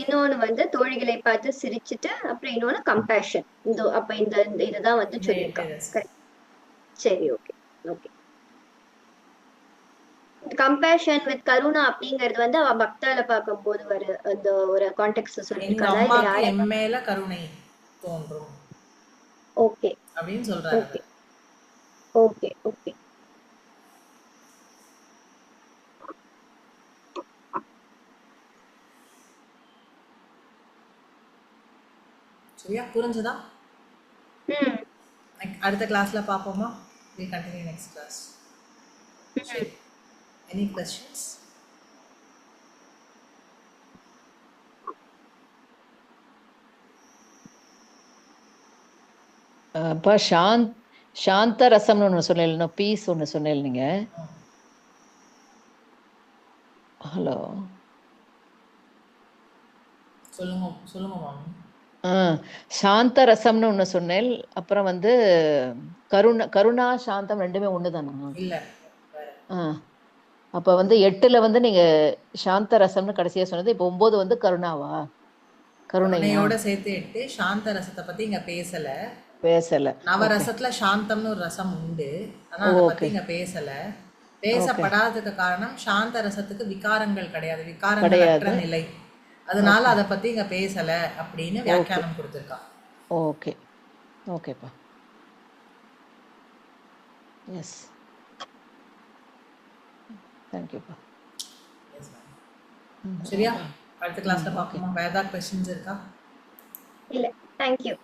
இன்னொன்னு வந்து தோழிகளை பார்த்து சிரிச்சுட்டு, அப்புறம் இன்னொன்னு கம்பேஷன். அப்ப இதுதான் வந்து சொல்லியிருக்காங்க. Correct. சரி, okay okay. Compassion with Karuna அப்படிங்கறது வந்து அவ பக்தால பார்க்கும்போது அந்த ஒரு கான்டெக்ட் எங்க சொல்லியிருக்காளா இல்ல அம்மாக்கு யார? என் மேல கருணை தோன்றும் ஓகே அப்படின்னு சொல்றாரு. ஓகே ஓகே ஓகே சரியா? புரிஞ்சுதா? ம் அடுத்த கிளாஸ்ல பார்ப்போமா? we continue next class. சரி, any questions? அப்போ சாந்த ரசம்னு ஒன்று சொன்னேன், பீஸ் ஒன்று சொன்னேன் நீங்க. ஹலோ, சொல்லுங்க சொல்லுங்க மாமி. சாந்த ரசம்னு ஒன்று சொன்னேன். அப்புறம் வந்து கருணா சாந்தம் ரெண்டுமே ஒன்று தானா? இல்ல, அப்போ வந்து 8ல் வந்து நீங்க சாந்த ரசம்னு கடைசியா சொன்னது. இப்போ 9 வந்து கருணாவா? கருணையோட சேர்த்து 8. சாந்த ரசத்தை பத்தி இங்க பேசல. நவரசத்துல சாந்தம்னு ஒரு ரசம் உண்டு, ஆனா அதை பத்தி இங்க பேசல. பேசப்படாததுக்கு காரணம் சாந்த ரசத்துக்கு விகாரங்கள் கிடையாது, விகாரங்கள் அற்ற நிலை. அதனால அதை பத்தி இங்க பேசல அப்படின்னு வியாக்கியானம் கொடுத்திருக்கா. ஓகே ஓகேப்பா. எஸ், தேங்க்யூப்பா. சரியா? அடுத்த கிளாஸ்ல பார்ப்போமா? வேற ஏதாவது கொஸ்டின்ஸ் இருக்கா? இல்ல, தேங்க் யூ.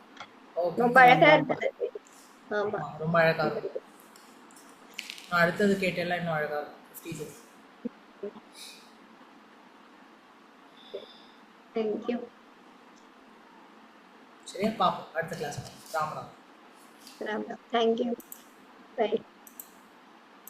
ஓகே, ரொம்ப அழகா இருந்தது. ஆமா, ரொம்ப அழகா இருக்கும். நான் அடுத்தது கேட்டெல்லாம் இன்னும் அழகா இருக்கும். 52. Thank you. சரியா? பார்ப்போம் அடுத்த class. Ram Ram. Ram Ram. Thank you. By.